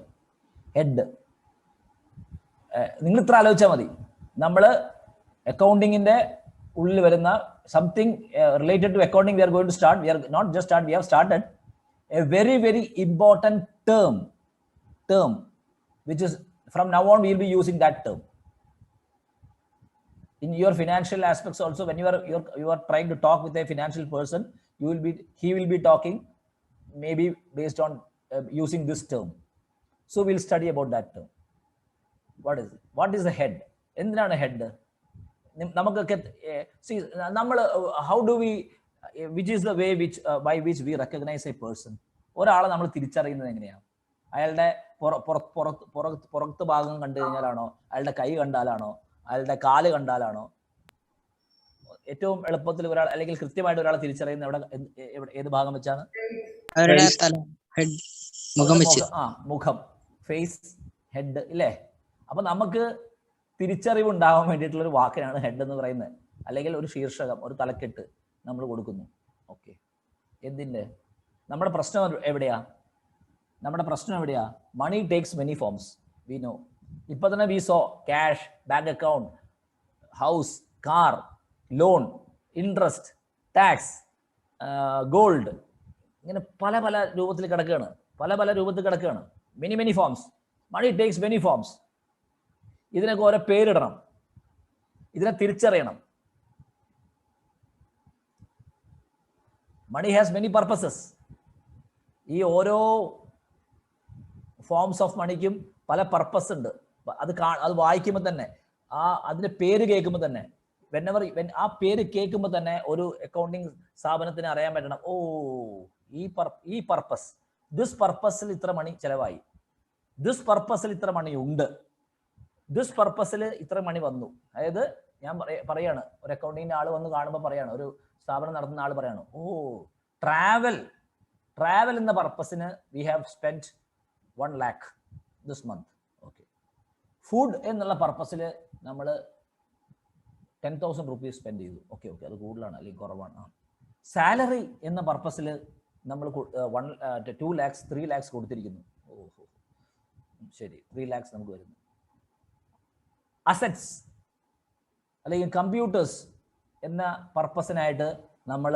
ഹെഡ്. നിങ്ങൾ ഇത്ര ആലോചിച്ചാൽ മതി. നമ്മൾ അക്കൗണ്ടിങ്ങിന്റെ ഉള്ളിൽ വരുന്ന something related to accounting, we are going to start. We are not just start, we have started a very, very important term, which is from now on we will be using that term in your financial aspects also. When you are trying to talk with a financial person, he will be talking maybe based on using this term. So we'll study about that term. What is the head? എന്തിനാണ് ഹെഡ്? നമുക്കൊക്കെ നമ്മൾ how do we, which is the way by which we recognise a person? ഒരാളെ നമ്മൾ തിരിച്ചറിയുന്നത് എങ്ങനെയാണ്? അയാളുടെ പുറത്ത് ഭാഗം കണ്ടു കഴിഞ്ഞാലാണോ, അയാളുടെ കൈ കണ്ടാലാണോ, അയാളുടെ കാല് കണ്ടാലാണോ? ഏറ്റവും എളുപ്പത്തിൽ ഒരാൾ അല്ലെങ്കിൽ കൃത്യമായിട്ട് ഒരാളെ തിരിച്ചറിയുന്ന ഏത് ഭാഗം വെച്ചാണ്? അവരുടെ തല, ഹെഡ്, മുഖം വെച്ച്. മുഖം, ഫേസ്, ഹെഡ് ഇല്ലേ? അപ്പൊ നമുക്ക് തിരിച്ചറിവ് ഉണ്ടാവാൻ വേണ്ടിയിട്ടുള്ള ഒരു വാക്കിനാണ് ഹെഡ് എന്ന് പറയുന്നത്. അല്ലെങ്കിൽ ഒരു ശീർഷകം, ഒരു തലക്കെട്ട് നമ്മൾ കൊടുക്കുന്നു. ഓക്കെ, എന്തിൻ്റെ? നമ്മുടെ പ്രശ്നം എവിടെയാ? Money takes many forms, we know. ഇപ്പൊ തന്നെ we saw cash, bank account, house, car, loan, interest, tax, gold, ഇങ്ങനെ പല പല രൂപത്തിൽ കിടക്കുകയാണ്. Many forms. Money takes many forms. ഇതിനൊക്കെ ഓരോ പേരിടണം, ഇതിനെ തിരിച്ചറിയണം. Money has many purposes. ഈ ഓരോ ഫോംസ് ഓഫ് മണിക്കും പല പർപ്പസ് ഉണ്ട്. അത് വായിക്കുമ്പോൾ തന്നെ, അതിന്റെ പേര് കേൾക്കുമ്പോൾ തന്നെ, ആ പേര് കേൾക്കുമ്പോൾ തന്നെ ഒരു അക്കൗണ്ടിങ് സ്ഥാപനത്തിന് അറിയാൻ പറ്റണം, ഓ ഈ പർപ്പസ്, ദിസ് പർപ്പസിൽ ഇത്ര മണി ചെലവായി, ദിസ് പർപ്പസിൽ ഇത്ര മണി ഉണ്ട്, ദിസ് പർപ്പസിൽ ഇത്ര മണി വന്നു. അതായത് ഞാൻ പറയാണ്, ഒരു അക്കൗണ്ടിങ്ങിന്റെ ആൾ വന്ന് കാണുമ്പോൾ പറയാണ്, ഒരു സ്ഥാപനം നടത്തുന്ന ആൾ പറയാണ്, ഓ ട്രാവൽ എന്ന പർപ്പസിന് we have spend 1 lakh this month. Okay, food എന്നുള്ള പർപ്പസിൽ നമ്മൾ 10,000 rupees സ്പെൻഡ് ചെയ്തു. ഓക്കെ, അത് കൂടുതലാണ് അല്ലെങ്കിൽ കുറവാണ്. സാലറി എന്ന പർപ്പസിൽ നമ്മൾ 2 lakhs 3 lakhs കൊടുത്തിരിക്കുന്നു. ഓഹോ, ശരി, 3 lakhs നമുക്ക് വരുന്നു. അസറ്റ്സ് അല്ലെങ്കിൽ കമ്പ്യൂട്ടേഴ്സ് എന്ന പർപ്പസിനായിട്ട് നമ്മൾ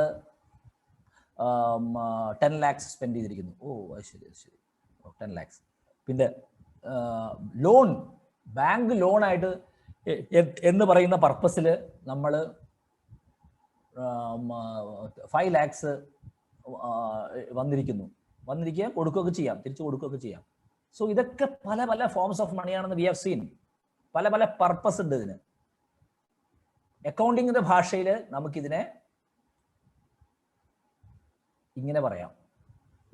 10 lakhs സ്പെൻഡ് ചെയ്തിരിക്കുന്നു. ഓ, ശരി 10 lakhs. പിന്നെ ലോൺ, ബാങ്ക് ലോണായിട്ട് എന്ന് പറയുന്ന പർപ്പസിൽ നമ്മൾ 5 lakhs കൊടുക്കുകയൊക്കെ ചെയ്യാം, തിരിച്ചു കൊടുക്കുകയൊക്കെ ചെയ്യാം. സോ ഇതൊക്കെ പല പല ഫോംസ് ഓഫ് മണിയാണെന്ന് വി ഹാവ് സീൻ. പല പല പർപ്പസ് ഉണ്ട് ഇതിന്. അക്കൗണ്ടിങ്ങിന്റെ ഭാഷയിൽ നമുക്കിതിനെ ഇങ്ങനെ പറയാം,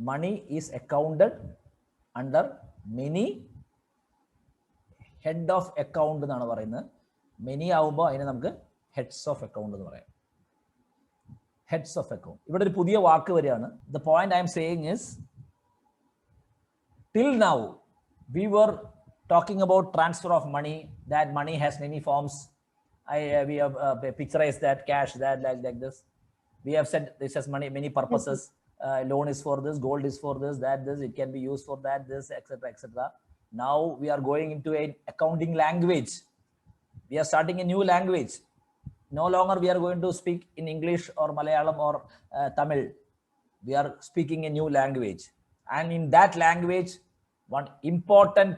money is accounted under many head of account എന്നാണ് പറയുന്നത്. മെനി ആവുമ്പോൾ അതിനെ നമുക്ക് ഹെഡ്സ് ഓഫ് അക്കൗണ്ട് എന്ന് പറയാം. Heads of account. ഇവിടെ ഒരു പുതിയ വാക്ക് വരികയാണ്. The point I M saying is, till now we were talking about transfer of money, that money has many forms. We have picturized that cash, that like this. We have said this has many purposes. Loan is for this, gold is for this, that this, it can be used for that, this, etc. Now we are going into an accounting language. We are starting a new language. No longer we are going to speak in English or Malayalam or Tamil. We are speaking a new language, and in that language, one important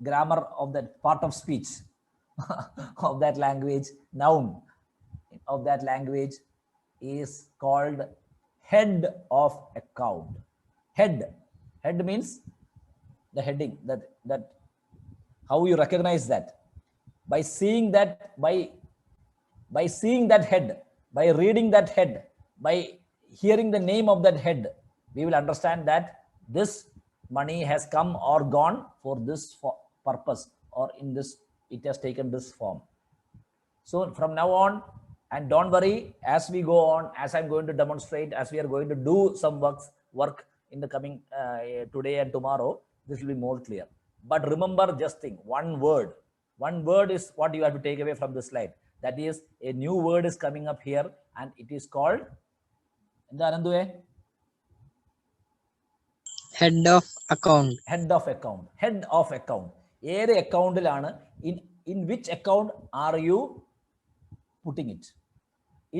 grammar of that part of speech of that language, noun of that language is called head of account. Head means the heading, that how you recognize that by seeing that, by seeing that head, by reading that head, by hearing the name of that head, we will understand that this money has come or gone for this purpose, or in this it has taken this form. So from now on, and don't worry, as we go on, as I'm going to demonstrate, as we are going to do some work in the coming today and tomorrow, this will be more clear. But remember, just think, one word is what you have to take away from this slide. That is, a new word is coming up here, and it is called head of account. Head of account. Head of account. In which account are you putting it?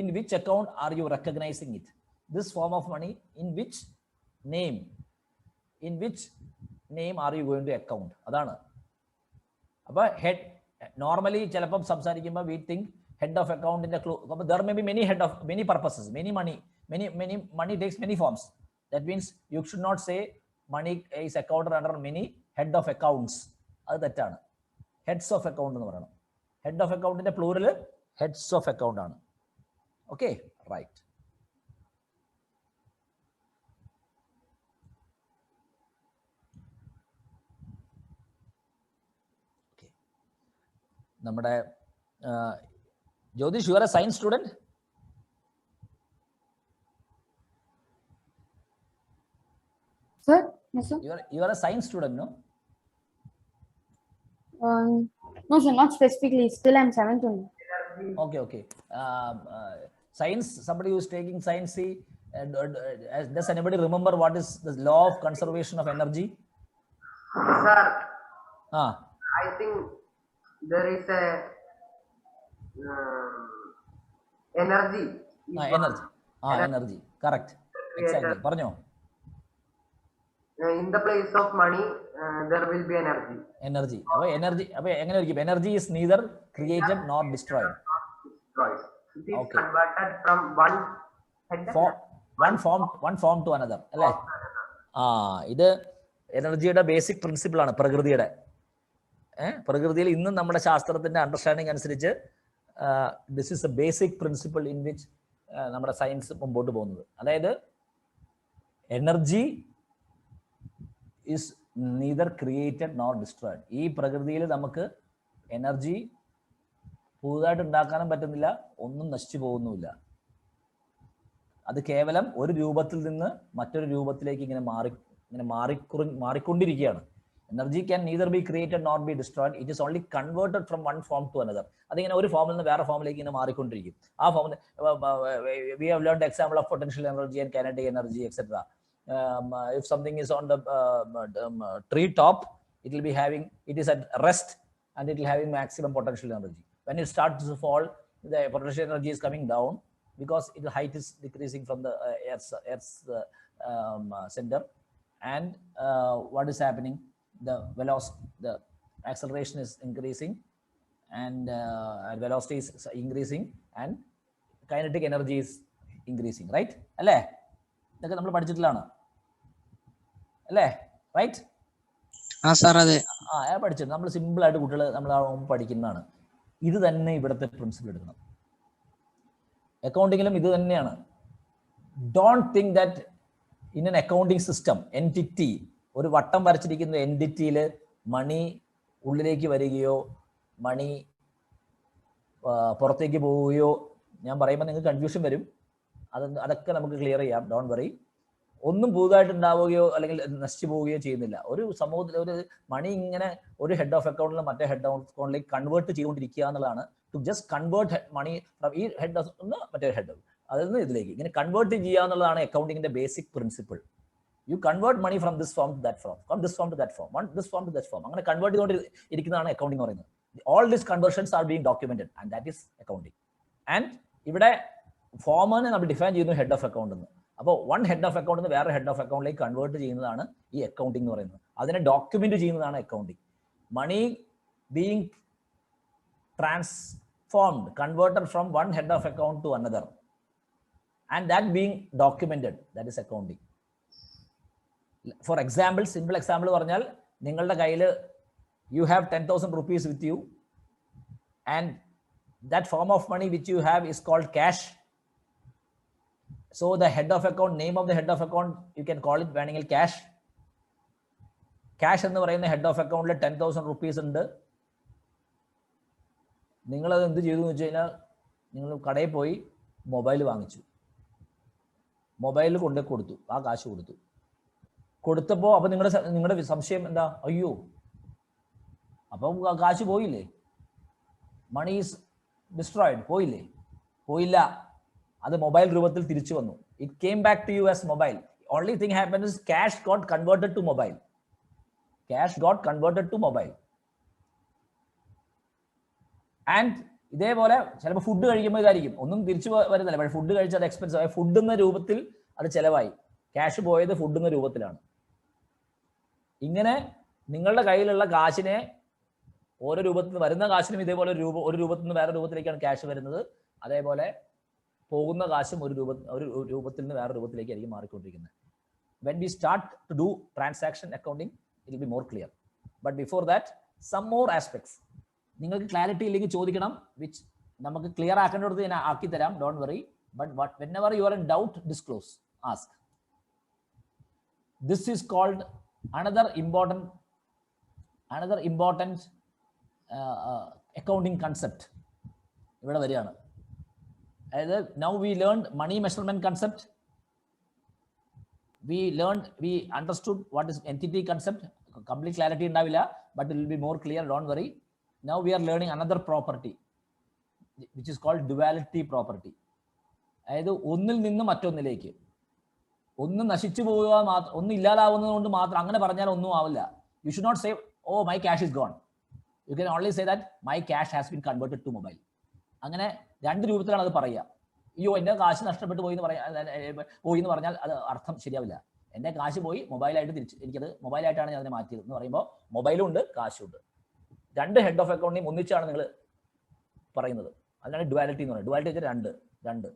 In which account are you recognizing it? This form of money, in which name? In which name are you going to account? Adana. About head. Normally, we think head of account in the there may be many purposes, many money takes many forms. That means you should not say money is accounted under many head of accounts. That's heads of account. Head of account in the plural, heads of account. Okay, right. Okay. Jyotish, you are a science student? Sir? Yes, sir. You are a science student, no? No, sir, not specifically. Still, I'm 7th only. Okay. Science, somebody who is taking science, see, does anybody remember what is the law of conservation of energy? Sir, Ah. I think there is a energy. Energy. Correct. Exactly. Parnyo. In the place of money, there will be energy. Energy. Energy is neither created nor destroyed. It is Okay. converted from one form to another. This energy is a basic principle. പ്രകൃതിയിൽ ഇന്നും നമ്മുടെ ശാസ്ത്രത്തിന്റെ അണ്ടർസ്റ്റാൻഡിങ് അനുസരിച്ച് this is A basic principle in which നമ്മുടെ സയൻസ് മുമ്പോട്ട് പോകുന്നത്. അതായത് energy is neither created nor destroyed. ഈ പ്രകൃതിയിൽ നമുക്ക് എനർജി പുതുതായിട്ട് ഉണ്ടാക്കാനും പറ്റുന്നില്ല, ഒന്നും നശിച്ചു പോകുന്നുമില്ല. അത് കേവലം ഒരു രൂപത്തിൽ നിന്ന് മറ്റൊരു രൂപത്തിലേക്ക് ഇങ്ങനെ മാറിക്കൊണ്ടിരിക്കുകയാണ്. Energy can neither be created nor be destroyed. It is only converted from one form to another. അതിങ്ങനെ ഒരു ഫോമിൽ നിന്ന് വേറെ ഫോമിലേക്ക് ഇങ്ങനെ മാറിക്കൊണ്ടിരിക്കും. ആ ഫോമിൽ we have learned example of potential energy and kinetic energy, etc. If something is on the tree top, it is at rest and it will having maximum potential energy. When it starts to fall, the potential energy is coming down because its height is decreasing from the Earth's center. And what is happening? The acceleration is increasing, and velocity is increasing, and kinetic energy is increasing, right? Alle idokka nammal padichittillana alle, right? sir ade പഠിച്ചത് നമ്മൾ സിമ്പിൾ ആയിട്ട് കുട്ടികൾ നമ്മൾ പഠിക്കുന്നതാണ്. ഇത് തന്നെ ഇവിടുത്തെ പ്രിൻസിപ്പിൾ എടുക്കണം. അക്കൗണ്ടിങ്ങിലും ഇത് തന്നെയാണ്. Don't think that in N accounting system entity, ഒരു വട്ടം വരച്ചിരിക്കുന്ന എൻറ്റിറ്റിയിൽ മണി ഉള്ളിലേക്ക് വരികയോ മണി പുറത്തേക്ക് പോവുകയോ, ഞാൻ പറയുമ്പോൾ നിങ്ങൾക്ക് കൺഫ്യൂഷൻ വരും, അതൊക്കെ നമുക്ക് ക്ലിയർ ചെയ്യാം, ഡോണ്ട് വറി. ഒന്നും പുതുതായിട്ട് ഉണ്ടാവുകയോ അല്ലെങ്കിൽ നശിച്ചു പോവുകയോ ചെയ്യുന്നില്ല. ഒരു സമൂഹത്തിൽ ഒരു മണി ഇങ്ങനെ ഒരു ഹെഡ് ഓഫ് അക്കൗണ്ടിൽ മറ്റേ ഹെഡ് ഓഫ് അക്കൗണ്ടിലേക്ക് കൺവേർട്ട് ചെയ്തുകൊണ്ടിരിക്കുക എന്നുള്ളതാണ്. To just convert money from ഈ ഹെഡ് ഒന്ന് മറ്റേ ഹെഡ്, അതിൽ നിന്ന് ഇതിലേക്ക് ഇങ്ങനെ കൺവേർട്ട് ചെയ്യുക എന്നുള്ളതാണ് അക്കൗണ്ടിങ്ങിന്റെ basic principle. You convert money from this form to that form, from this form to that form, this form to that form. അങ്ങനെ കൺവേർട്ട് ചെയ്തുകൊണ്ടിരിക്കുന്നതാണ് അക്കൗണ്ടിങ് പറയുന്നത്. All these conversions are being documented and that is accounting. And ഇവിടെ ഫോമിനെ നമ്മൾ ഡിഫൈൻ ചെയ്യുന്നു ഹെഡ് ഓഫ് അക്കൗണ്ട് എന്ന്. അപ്പോൾ വൺ ഹെഡ് ഓഫ് അക്കൗണ്ട് നിന്ന് വേറെ ഹെഡ് ഓഫ് അക്കൗണ്ടിലേക്ക് കൺവേർട്ട് ചെയ്യുന്നതാണ് ഈ അക്കൗണ്ടിങ് എന്ന് പറയുന്നത്. അതിനെ ഡോക്യുമെന്റ് ചെയ്യുന്നതാണ് accounting. Money being transformed, converted from one head of account to another, and that being documented, that is accounting. For example, simple example പറഞ്ഞാൽ, നിങ്ങളുടെ കയ്യിൽ you have 10,000 rupees with you and that form of money which you have is called cash, So the head of account, name of the head of account, you can call it വേണമെങ്കിൽ cash. Cash എന്ന് പറയുന്ന ഹെഡ് ഓഫ് അക്കൗണ്ടിൽ 10,000 rupees ഉണ്ട്. നിങ്ങളത് എന്ത് ചെയ്തു എന്ന് വെച്ച് കഴിഞ്ഞാൽ നിങ്ങൾ കടയിൽ പോയി മൊബൈൽ വാങ്ങിച്ചു, മൊബൈലിൽ കൊണ്ടു കൊടുത്തു, ആ കാശ് കൊടുത്തപ്പോൾ അപ്പോൾ നിങ്ങളുടെ സംശയം എന്താ? അയ്യോ, അപ്പം കാശ് പോയില്ലേ? Money is destroyed. പോയില്ല. അത് മൊബൈൽ രൂപത്തിൽ തിരിച്ചു വന്നു. It came back to you as mobile. Only thing happen is cash got converted to mobile. And ഇതേപോലെ ചിലപ്പോൾ ഫുഡ് കഴിക്കുമ്പോൾ ഇതായിരിക്കും, ഒന്നും തിരിച്ചു വരുന്നില്ല, പക്ഷേ ഫുഡ് കഴിച്ചാൽ അത് എക്സ്പെൻസീവ് ആയി, ഫുഡ് എന്ന രൂപത്തിൽ അത് ചിലവായി, ക്യാഷ് പോയത് ഫുഡ് എന്ന രൂപത്തിലാണ്. ഇങ്ങനെ നിങ്ങളുടെ കയ്യിലുള്ള കാശിനെ ഓരോ രൂപത്തിൽ നിന്ന് വരുന്ന കാശിനും ഇതേപോലെ ഒരു രൂപത്തിൽ നിന്ന് വേറെ രൂപത്തിലേക്കാണ് ക്യാഷ് വരുന്നത്. അതേപോലെ പോകുന്ന കാശും ഒരു രൂപത്തിൽ നിന്ന് വേറെ രൂപത്തിലേക്കായിരിക്കും മാറിക്കൊണ്ടിരിക്കുന്നത്. When we start to do transaction accounting, it will be more clear. But before that, some more aspects. നിങ്ങൾക്ക് ക്ലാരിറ്റി ഇല്ലെങ്കിൽ ചോദിക്കണം, വിച്ച് നമുക്ക് ക്ലിയർ ആക്കേണ്ടത് ഞാൻ ആക്കി തരാം, don't worry. But whenever you are in doubt, disclose, ask. This is called another important accounting concept. ഇവിടെ വരികയാണ്. അതായത് now we learned money measurement concept. We understood what is entity concept. Complete clarity ഉണ്ടാവില്ല, but it will be more clear, don't worry. Now we are learning another property which is called duality property. അതായത് ഒന്നിൽ നിന്ന് മറ്റൊന്നിലേക്ക്, ഒന്ന് നശിച്ചു പോവുക മാത്രം, ഒന്ന് ഇല്ലാതാവുന്നത് കൊണ്ട് മാത്രം അങ്ങനെ പറഞ്ഞാൽ ഒന്നും ആവില്ല. You should not say, oh, my cash is gone. You can only say that my cash has been converted to mobile. അങ്ങനെ രണ്ട് രൂപത്തിലാണ് അത് പറയുക. അയ്യോ, എൻ്റെ കാശ് നഷ്ടപ്പെട്ടു പോയി എന്ന് പറഞ്ഞാൽ അത് അർത്ഥം ശരിയാവില്ല. എൻ്റെ കാശ് പോയി, മൊബൈലായിട്ട് എനിക്കത് മൊബൈലായിട്ടാണ് ഞാൻ അതിനെ മാറ്റിയത് എന്ന് പറയുമ്പോൾ മൊബൈലും ഉണ്ട്, കാശും ഉണ്ട്. രണ്ട് ഹെഡ് ഓഫ് അക്കൗണ്ടിനെയും ഒന്നിച്ചാണ് നിങ്ങൾ പറയുന്നത്. അതിനാണ് ഡുവാലിറ്റി എന്ന് പറയുന്നത്. ഡുവാലിറ്റി വെച്ചാൽ രണ്ട്.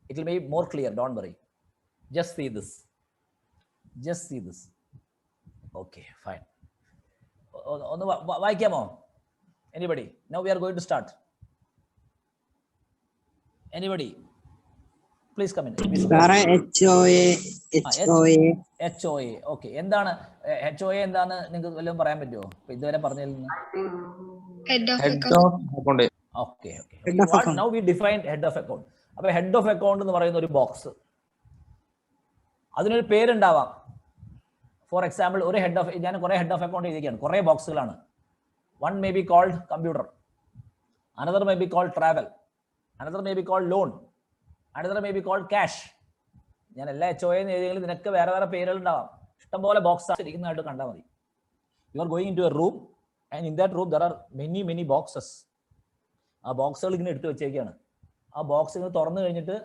It will be more clear, don't worry. Just see this. Okay, fine. ഒന്ന് വായിക്കാമോ? Anybody? Now we are going to start. Anybody, please come in. HOA. Okay, എന്താണ് HOA? എന്താണ് നിങ്ങൾക്ക് വല്ലതും പറയാൻ പറ്റുമോ? ഇതുവരെ പറഞ്ഞതിൽ നിന്ന്. Head of account. Okay. Now we defined head of account. അപ്പോൾ head of account എന്ന് പറയുന്ന ഒരു ബോക്സ്, അതിനൊരു പേരുണ്ടാവാം. ഫോർ എക്സാമ്പിൾ, ഞാൻ കുറേ ഹെഡ് ഓഫ് അക്കൗണ്ട് എഴുതിയിരിക്കുകയാണ്, കുറേ ബോക്സുകളാണ്. One may be called computer, another may be called travel, another may be called loan, another may be called cash. ഞാൻ എല്ലാ HOA എന്ന് എഴുതിയെങ്കിലും നിനക്ക് വേറെ പേരുകൾ ഉണ്ടാവാം. ഇഷ്ടംപോലെ ബോക്സ് ഇരിക്കുന്നതായിട്ട് കണ്ടാൽ മതി. You are going into a room and in that room there are many boxes. ആ ബോക്സുകൾ ഇങ്ങനെ എടുത്തു വെച്ചേക്കാണ്. ആ ബോക്സ് ഇങ്ങനെ തുറന്നു കഴിഞ്ഞിട്ട്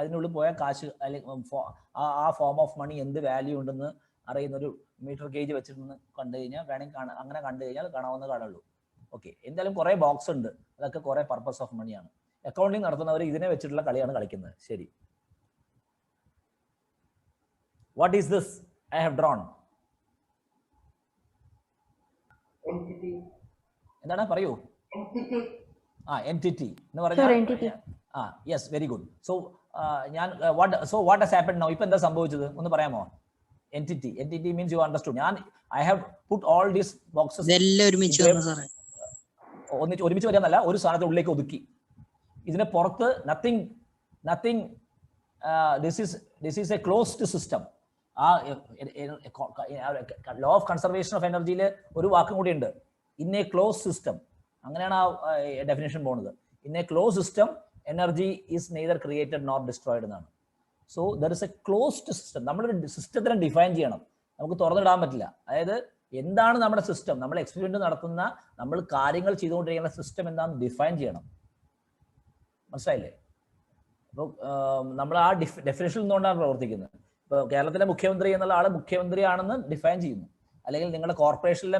അതിനുള്ളിൽ പോയ കാശ്, അല്ലെങ്കിൽ ആ ഫോം ഓഫ് മണി എന്ത് വാല്യൂ ഉണ്ടെന്ന് അറിയുന്ന ഒരു മീറ്റർ ഗേജ് വെച്ചിട്ട് കണ്ടു കഴിഞ്ഞാൽ അങ്ങനെ കണ്ടു കഴിഞ്ഞാൽ കാണാവുന്ന കാണുള്ളൂ. ഓക്കെ, എന്തായാലും കുറേ ബോക്സ് ഉണ്ട്, അതൊക്കെ കുറേ പർപ്പസ് ഓഫ് മണിയാണ്. അക്കൗണ്ടിങ് നടത്തുന്നവർ ഇതിനെ വെച്ചിട്ടുള്ള കളിയാണ് കളിക്കുന്നത്. ശരി, what is this I have drawn? എന്താണ് പറയൂ? എൻറ്റിറ്റി എന്ന് പറഞ്ഞാൽ, yes, very good. So what has happened now? ഇപ്പൊ എന്താ സംഭവിച്ചത് ഒന്ന് പറയാമോ? Entity means you understood. I have put all these boxes. ഒരുമിച്ച് വരാന്നല്ല, ഒരു സാധനത്തിന് ഉള്ളിലേക്ക് ഒതുക്കി. ഇതിനെ പുറത്ത് nothing. This is a closed system. Law of conservation of എനർജിയിൽ ഒരു വാക്കും കൂടി ഉണ്ട്, ഇൻ എ ക്ലോസ് സിസ്റ്റം. അങ്ങനെയാണ് ആ ഡെഫിനേഷൻ പോകുന്നത്. In a close system energy is neither created nor destroyed എന്നാണ്. So there is a closed system. നമ്മളൊരു സിസ്റ്റത്തിനെ ഡിഫൈൻ ചെയ്യണം, നമുക്ക് തുറന്നിടാൻ പറ്റില്ല. അതായത് എന്താണ് നമ്മുടെ സിസ്റ്റം, നമ്മൾ എക്സ്പെരിമെന്റ് നടത്തുന്ന, നമ്മൾ കാര്യങ്ങൾ ചെയ്തുകൊണ്ടിരിക്കുന്ന സിസ്റ്റം എന്താണെന്ന് ഡിഫൈൻ ചെയ്യണം. മനസ്സിലായില്ലേ? അപ്പോൾ നമ്മൾ ആ ഡെഫിനേഷനിൽ നിന്നുകൊണ്ടാണ് പ്രവർത്തിക്കുന്നത്. ഇപ്പോൾ കേരളത്തിലെ മുഖ്യമന്ത്രി എന്നുള്ള ആൾ മുഖ്യമന്ത്രിയാണെന്ന് ഡിഫൈൻ ചെയ്യുന്നു. അല്ലെങ്കിൽ നിങ്ങളുടെ കോർപ്പറേഷനിലെ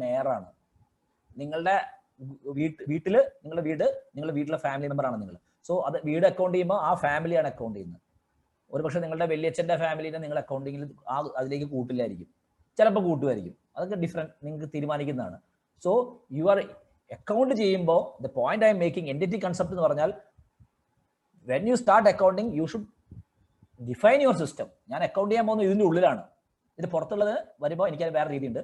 മേയറാണ്. നിങ്ങളുടെ നിങ്ങളുടെ വീട്ടിലെ ഫാമിലി മെമ്പറാണ് നിങ്ങൾ. സോ അത് വീട് അക്കൗണ്ട് ചെയ്യുമ്പോൾ ആ ഫാമിലിയാണ് അക്കൗണ്ട് ചെയ്യുന്നത്. ഒരുപക്ഷെ നിങ്ങളുടെ വലിയച്ഛൻ്റെ ഫാമിലിനെ നിങ്ങൾ അക്കൗണ്ടിങ്ങിൽ അതിലേക്ക് കൂട്ടില്ലായിരിക്കും, ചിലപ്പോൾ കൂട്ടുമായിരിക്കും. അതൊക്കെ ഡിഫറെൻറ്റ്, നിങ്ങൾക്ക് തീരുമാനിക്കുന്നതാണ്. സോ യു ആർ അക്കൗണ്ട് ചെയ്യുമ്പോൾ the point I M making, entity concept എന്ന് പറഞ്ഞാൽ when you start accounting, you should define your system. ഞാൻ അക്കൗണ്ട് ചെയ്യാൻ പോകുന്നത് ഇതിൻ്റെ ഉള്ളിലാണ്. ഇതിന് പുറത്തുള്ളത് വരുമ്പോൾ എനിക്ക് വേറെ രീതിയുണ്ട്.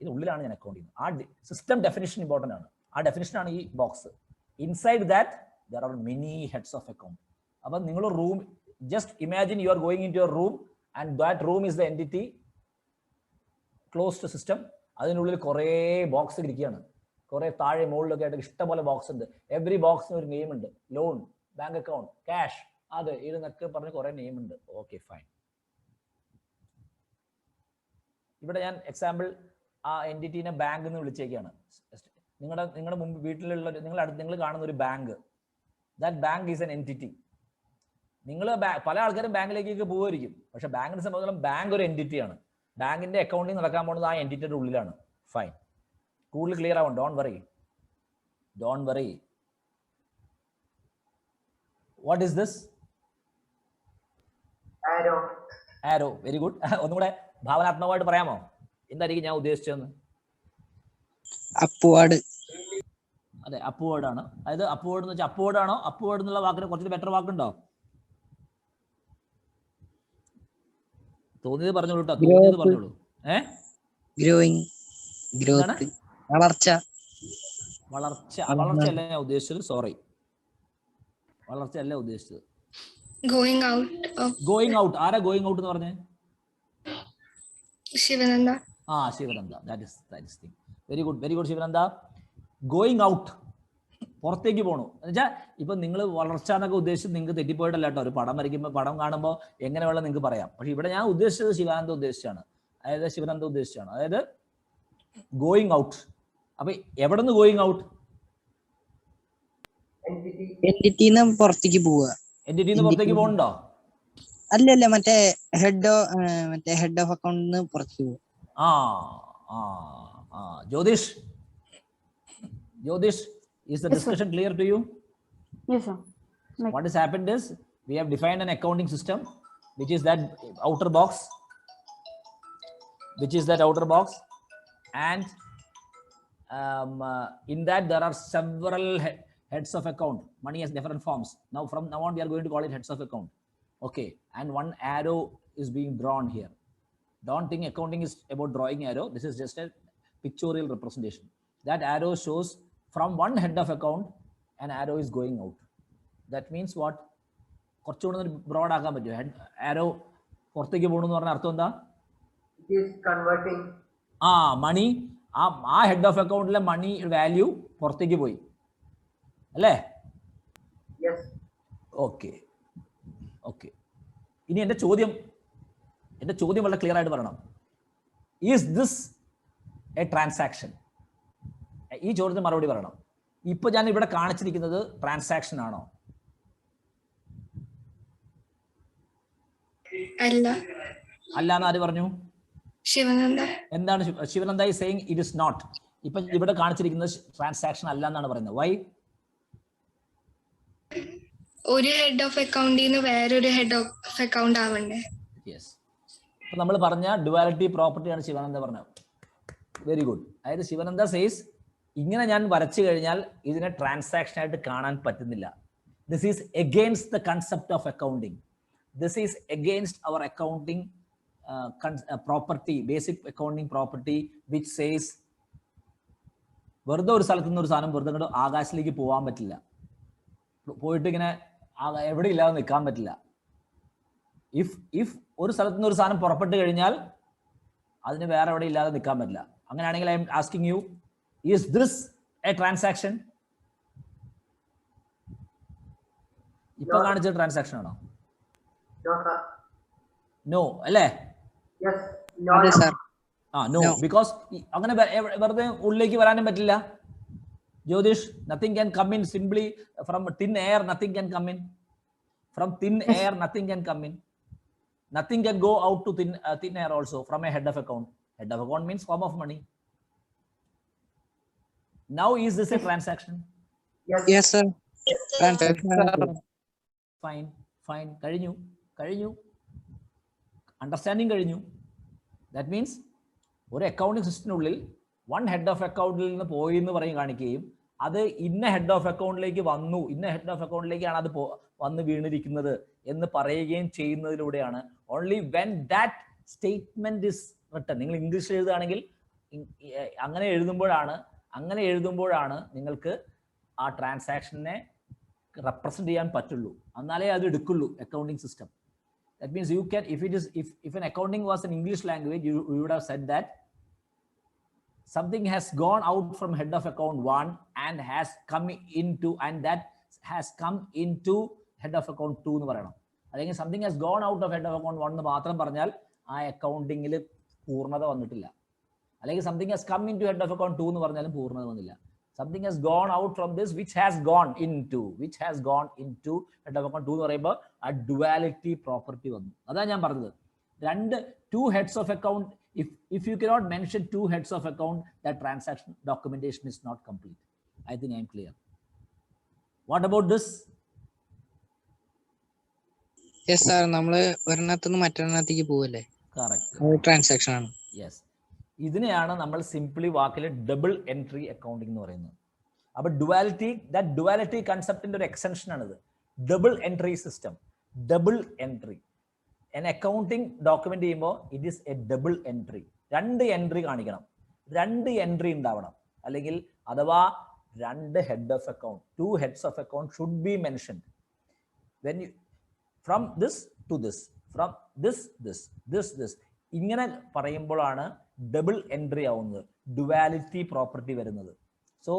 ഇതിനുള്ളിലാണ് ഞാൻ അക്കൗണ്ട് ചെയ്യുന്നത്. ആ സിസ്റ്റം ഡെഫിനിഷൻ ഇമ്പോർട്ടൻ്റ് ആണ്. ആ ഡെഫിനിഷനാണ് ഈ box. Inside that there are many heads of account. അപ്പം നിങ്ങൾ room, just imagine you are going into your room and that room is the entity closed system. അതിനുള്ളിൽ കുറേ ബോക്സ് ഇരിക്കുകയാണ്. കുറേ താഴെ മുകളിലൊക്കെ ആയിട്ട് ഇഷ്ടംപോലെ ബോക്സ് ഉണ്ട്. എവറി ബോക്സിന് ഒരു നെയിം ഉണ്ട്. ലോൺ, ബാങ്ക് അക്കൗണ്ട്, ക്യാഷ്, അത് ഇതെന്നൊക്കെ പറഞ്ഞ് കുറേ നെയിം ഉണ്ട്. Okay, fine. ഇവിടെ ഞാൻ എക്സാമ്പിൾ ആ എൻറ്റിറ്റീനെ ബാങ്ക് എന്ന് വിളിച്ചേക്കാണ്. നിങ്ങളുടെ മുമ്പ് വീട്ടിലുള്ള നിങ്ങൾ കാണുന്ന ഒരു bank, that bank is an entity. നിങ്ങൾ പല ആൾക്കാരും ബാങ്കിലേക്കൊക്കെ പോകുമായിരിക്കും, പക്ഷെ ബാങ്കിനെ സംബന്ധിച്ചിടത്തോളം ബാങ്ക് ഒരു എൻറ്റിറ്റിയാണ്. ബാങ്കിന്റെ അക്കൗണ്ടിങ് നടക്കാൻ പോകുന്നത് ആ എൻറ്റിറ്റിയുടെ ഉള്ളിലാണ്. ഫൈൻ, കൂടുതൽ ക്ലിയർ ആവും. Don't worry. What is this? Arrow. Very good. ഒന്നുകൂടെ ഭാവനാത്മകമായിട്ട് പറയാമോ എന്തായിരിക്കും ഞാൻ ഉദ്ദേശിച്ചതെന്ന്? അപ്വേർഡ്. അതെ, അപ്വേർഡ് ആണ്. അതായത് അപ്വേർഡ് എന്ന് വെച്ചാൽ അപ്വേർഡ് ആണോ? അപ്വേർഡ് എന്നുള്ള വാക്കിന് കുറച്ച് ബെറ്റർ വാക്കുണ്ടോ? തോന്നിയത് പറഞ്ഞോളൂ കേട്ടോ, തോന്നിയത് പറഞ്ഞോളൂ. ഗ്രോയിങ്, വളർച്ച. വളർച്ചയല്ല ഞാൻ ഉദ്ദേശിച്ചത്. സോറി, വളർച്ചയല്ല ഉദ്ദേശിച്ചത്. Going out. ആരാ ഗോയിങ് ഔട്ട് എന്ന് പറഞ്ഞേ? Sivananda. Sivananda. That is thing. Very good Sivananda. Going out, പുറത്തേക്ക് പോകണു എന്ന് വെച്ചാൽ ഇപ്പൊ നിങ്ങൾ വളർച്ച എന്നൊക്കെ ഉദ്ദേശിച്ച് നിങ്ങൾക്ക് തെറ്റിപ്പോയിട്ടല്ല കേട്ടോ. ഒരു പടം വരയ്ക്കുമ്പോൾ, പടം കാണുമ്പോൾ എങ്ങനെ വേണം നിങ്ങൾക്ക് പറയാം. പക്ഷെ ഇവിടെ ഞാൻ ഉദ്ദേശിച്ചത് ശിവനന്ദ ഉദ്ദേശിച്ചാണ്. അതായത് ഗോയിങ് ഔട്ട്. അപ്പൊ എവിടെ നിന്ന് ഗോയിങ് ഔട്ട്? എൻറ്റിറ്റിന്ന് പുറത്തേക്ക് പോവുക. എൻറ്റിറ്റിന്ന് പുറത്തേക്ക് പോകുന്നുണ്ടോ? അല്ലല്ല, മറ്റേ ഹെഡ് ഓഫ് അക്കൗണ്ടിന്ന് പുറത്തേക്ക് പോകും. Jyotish, is the discussion clear to you? Yes, sir. What has happened is we have defined an accounting system, which is that outer box, and in that there are several heads of account. Money has different forms. From now on we are going to call it heads of account. Okay, and one arrow is being drawn here. Don't think accounting is about drawing arrow. This is just a pictorial representation. That arrow shows from one head of account an arrow is going out. That means what? കുറച്ചുകൂടെ ബ്രോഡ് ആക്കാൻ പറ്റുമോ? ഹെഡ് ആരോ പുറത്തേക്ക് പോകണമെന്ന് പറഞ്ഞ അർത്ഥം എന്താ? മണി, ആ ഹെഡ് ഓഫ് അക്കൗണ്ടിലെ മണി വാല്യൂ പുറത്തേക്ക് പോയി അല്ലേ? ഓക്കെ. ഇനി എൻ്റെ ചോദ്യം വളരെ ക്ലിയർ ആയിട്ട് പറയണം. Is this A transaction? ഈ ചോദ്യത്തിന് മറുപടി പറയണം. ഇപ്പൊ ഞാൻ ഇവിടെ കാണിച്ചിരിക്കുന്നത് ട്രാൻസാക്ഷൻ ആണോ? അല്ല എന്ന് ആര് പറഞ്ഞു? ശിവനന്ദ. എന്താണ് Shivananda is saying it is not. ഇപ്പൊ ഇവിടെ കാണിച്ചിരിക്കുന്നത് ട്രാൻസാക്ഷൻ അല്ല എന്നാണ് പറയുന്നത്. വൈ? ഒരു ഹെഡ് ഓഫ് അക്കൗണ്ടിന്ന് വേറൊരു ഹെഡ് ഓഫ് അക്കൗണ്ട് ആവണ്ടേ? യെസ്. അപ്പൊ നമ്മൾ പറഞ്ഞ ഡുവാലിറ്റി പ്രോപ്പർട്ടിയാണ് ശിവാനന്ദ പറഞ്ഞത്. Very good. അതായത് ശിവാനന്ദ സേസ് ഇങ്ങനെ ഞാൻ വരച്ചു കഴിഞ്ഞാൽ ഇതിനെ ട്രാൻസാക്ഷൻ ആയിട്ട് കാണാൻ പറ്റുന്നില്ല. This is against the concept of accounting. This is against our accounting property, basic accounting property, which says വെറുതെ ഒരു സ്ഥലത്തു നിന്ന് ഒരു സാധനം വെറുതെ ഇങ്ങോട്ട് ആകാശത്തിലേക്ക് പോകാൻ പറ്റില്ല. പോയിട്ട് ഇങ്ങനെ എവിടെ ഇല്ലാതെ നിൽക്കാൻ പറ്റില്ല. ഇഫ് ഒരു സ്ഥലത്തു നിന്ന് ഒരു സാധനം പുറപ്പെട്ട് കഴിഞ്ഞാൽ അതിന് വേറെ എവിടെ ഇല്ലാതെ നിൽക്കാൻ പറ്റില്ല. അങ്ങനെയാണെങ്കിൽ I am asking you, is this A transaction? ഇപ്പൊ കാണിച്ച ട്രാൻസാക്ഷൻ ആണോ? നോ അല്ലേ? നോ, ബിക്കോസ് അങ്ങനെ വെറുതെ ഉള്ളിലേക്ക് വരാനും പറ്റില്ല. Jyotish, nothing can come in simply from thin air. Nothing can come in from thin air. Nothing can come in. Nothing can go out to thin air also from a head of account. Head of account means form of money. Now, is this a transaction? Yes, sir. Transaction. Fine. കഴിഞ്ഞു. Understanding കഴിഞ്ഞു. That means ഒരു അക്കൗണ്ടിംഗ് സിസ്റ്റത്തിനുള്ളിൽ വൺ ഹെഡ് ഓഫ് അക്കൗണ്ടിൽ നിന്ന് പോയി എന്ന് കാണിക്കുകയും അത് ഇന്ന ഹെഡ് ഓഫ് അക്കൗണ്ടിലേക്ക് വന്നു, ഇന്ന ഹെഡ് ഓഫ് അക്കൗണ്ടിലേക്കാണ് അത് വന്ന് വീണിരിക്കുന്നത് എന്ന് പറയുകയും ചെയ്യുന്നതിലൂടെയാണ് only when that statement is written. നിങ്ങൾ ഇംഗ്ലീഷിൽ എഴുതുകയാണെങ്കിൽ അങ്ങനെ എഴുതുമ്പോഴാണ് നിങ്ങൾക്ക് ആ ട്രാൻസാക്ഷനെ റെപ്രസെന്റ് ചെയ്യാൻ പറ്റുള്ളൂ, എന്നാലേ അത് എടുക്കുള്ളൂ accounting system. That means you can, if an accounting was an English language, you would have said that something has gone out from head of account 1 and has come into, and that has come into head of account 2 എന്ന് പറയണം. അല്ലെങ്കിൽ something has gone out of head of account 1 എന്ന് മാത്രം പറഞ്ഞാൽ ആ അക്കൗണ്ടിങ്ങിൽ പൂർണ്ണത വന്നിട്ടില്ല. അല്ലെങ്കിൽ something has come into head of account 2 എന്ന് പറഞ്ഞാലും പൂർണ്ണത വന്നില്ല. Something has gone out from this which has gone into head of account 2 എന്ന് പറയുമ്പോൾ ആ ഡുവാലിറ്റി പ്രോപ്പർട്ടി വന്നു. അതാണ് ഞാൻ പറഞ്ഞത്. two heads of account, if you cannot mention 2 heads of account, that transaction documentation is not complete. I think I am clear. What about this? Yes sir, നമ്മള് ഒരെണ്ണത്തുനിന്ന് മറ്റൊരെണ്ണത്തേക്ക് പോവല്ലേ? Correct. ട്രാൻസാക്ഷൻ ആണ്. Yes. ഇതിനെയാണ് നമ്മൾ സിംപ്ലി വാക്കിൽ ഡബിൾ എൻട്രി അക്കൗണ്ടിംഗ് എന്ന് പറയുന്നത്. അപ്പൊ ഡുവാലിറ്റി കൺസെപ്റ്റിന്റെ ഒരു എക്സ്റ്റൻഷൻ ആണിത്. Double entry system, double entry. Accounting document ചെയ്യുമ്പോൾ it is a double entry. 2 entry കാണിക്കണം, 2 എൻട്രി ഉണ്ടാവണം. അല്ലെങ്കിൽ അഥവാ 2 head of account, 2 heads of account should be mentioned. When you from this to this, from this ഇങ്ങനെ പറയുമ്പോഴാണ് ഡബിൾ എൻട്രി ആവുന്നത്, ഡുവാലിറ്റി പ്രോപ്പർട്ടി വരുന്നത്. സോ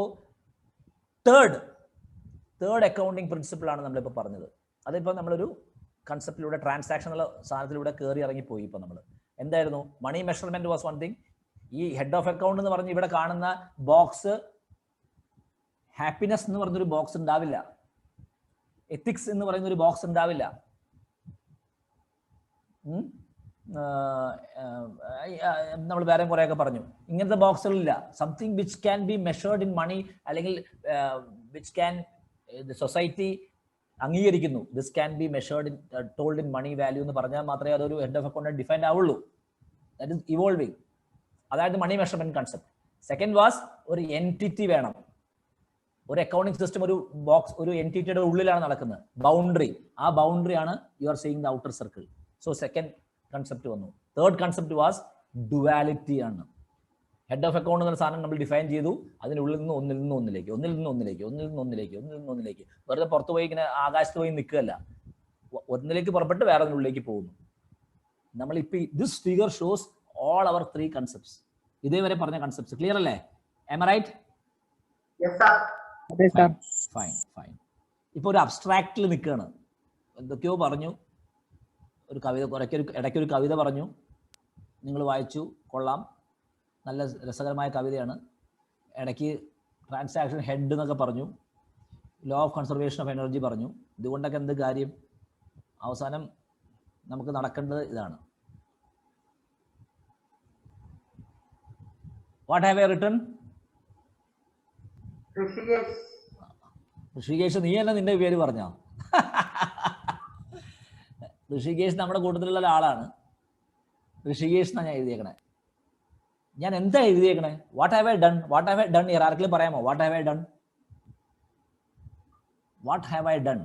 തേർഡ് അക്കൗണ്ടിങ് പ്രിൻസിപ്പിൾ ആണ് നമ്മളിപ്പോൾ പറഞ്ഞത്. അതിപ്പോൾ നമ്മളൊരു കൺസെപ്റ്റിലൂടെ, ട്രാൻസാക്ഷൻ എന്നുള്ള സാധനത്തിലൂടെ കയറി ഇറങ്ങിപ്പോയി. ഇപ്പോൾ നമ്മൾ എന്തായിരുന്നു, money measurement was one thing. ഈ ഹെഡ് ഓഫ് അക്കൗണ്ട് എന്ന് പറഞ്ഞ് ഇവിടെ കാണുന്ന ബോക്സ് ഹാപ്പിനെസ് എന്ന് പറഞ്ഞൊരു ബോക്സ് ഉണ്ടാവില്ല, എത്തിക്സ് എന്ന് പറയുന്ന ഒരു ബോക്സ് ഉണ്ടാവില്ല. നമ്മൾ വേറെ കുറെയൊക്കെ പറഞ്ഞു. ഇങ്ങനത്തെ ബോക്സുകളില്ല. Something which can be measured in money, അല്ലെങ്കിൽ വിച്ച് ക്യാൻ സൊസൈറ്റി അംഗീകരിക്കുന്നു. This can be measured in told in money value എന്ന് പറഞ്ഞാൽ മാത്രമേ അതൊരു ഹെഡ് ഓഫ് അക്കൗണ്ട് ഡിഫൈൻഡ് ആവുള്ളൂ. That is evolving. അതായത് money measurement concept. Second was ഒരു എൻറ്റിറ്റി വേണം. ഒരു അക്കൗണ്ടിങ് സിസ്റ്റം ഒരു ബോക്സ്, ഒരു എൻറ്റിറ്റിയുടെ ഉള്ളിലാണ് നടക്കുന്നത്. ബൗണ്ടറി, ആ ബൗണ്ടറി ആണ് you are seeing the outer circle. So second concept വന്നു. തേർഡ് കൺസെപ്റ്റ് വാസ് ഡുവാലിറ്റി ആണ്. ഹെഡ് ഓഫ് അക്കൗണ്ട് എന്ന സാധനം നമ്മൾ ഡിഫൈൻ ചെയ്തു. അതിനുള്ളിൽ നിന്ന് ഒന്നിൽ നിന്ന് ഒന്നിലേക്ക് വെറുതെ പുറത്തു പോയി ഇങ്ങനെ ആകാശത്ത് പോയി നിൽക്കുകയല്ല, ഒന്നിലേക്ക് പുറപ്പെട്ട് വേറെ ഒന്നിലേക്ക് പോകുന്നു. നമ്മളിപ്പോൾ this figure shows all our 3 concepts. ഇതേവരെ പറഞ്ഞ കൺസെപ്റ്റ്സ് ക്ലിയർ അല്ലേ? Am I right? Yes sir. Fine. ഇപ്പോൾ ഒരു അബ്സ്ട്രാക്റ്റിൽ നിൽക്കുകയാണ്. എന്തൊക്കെയോ പറഞ്ഞു, ഒരു കവിത, ഇടയ്ക്കൊരു കവിത പറഞ്ഞു, നിങ്ങൾ വായിച്ചു, കൊള്ളാം, നല്ല രസകരമായ കവിതയാണ്. ഇടയ്ക്ക് ട്രാൻസാക്ഷൻ ഹെഡ് എന്നൊക്കെ പറഞ്ഞു, law of conservation of energy പറഞ്ഞു. ഇതുകൊണ്ടൊക്കെ എന്ത് കാര്യം? അവസാനം നമുക്ക് നടക്കേണ്ടത് ഇതാണ്. What have I written? Rishikesh, നീ തന്നെ നിന്റെ പേര് പറഞ്ഞോ? ഋഷികേഷ് നമ്മുടെ കൂട്ടത്തിലുള്ള ഒരാളാണ്. ഋഷികേഷ് എന്നാണ് ഞാൻ എഴുതിയേക്കണേ. ഞാൻ എന്താ എഴുതിയേക്കണേ? What have I done? ആർക്കെങ്കിലും പറയാമോ? What have I done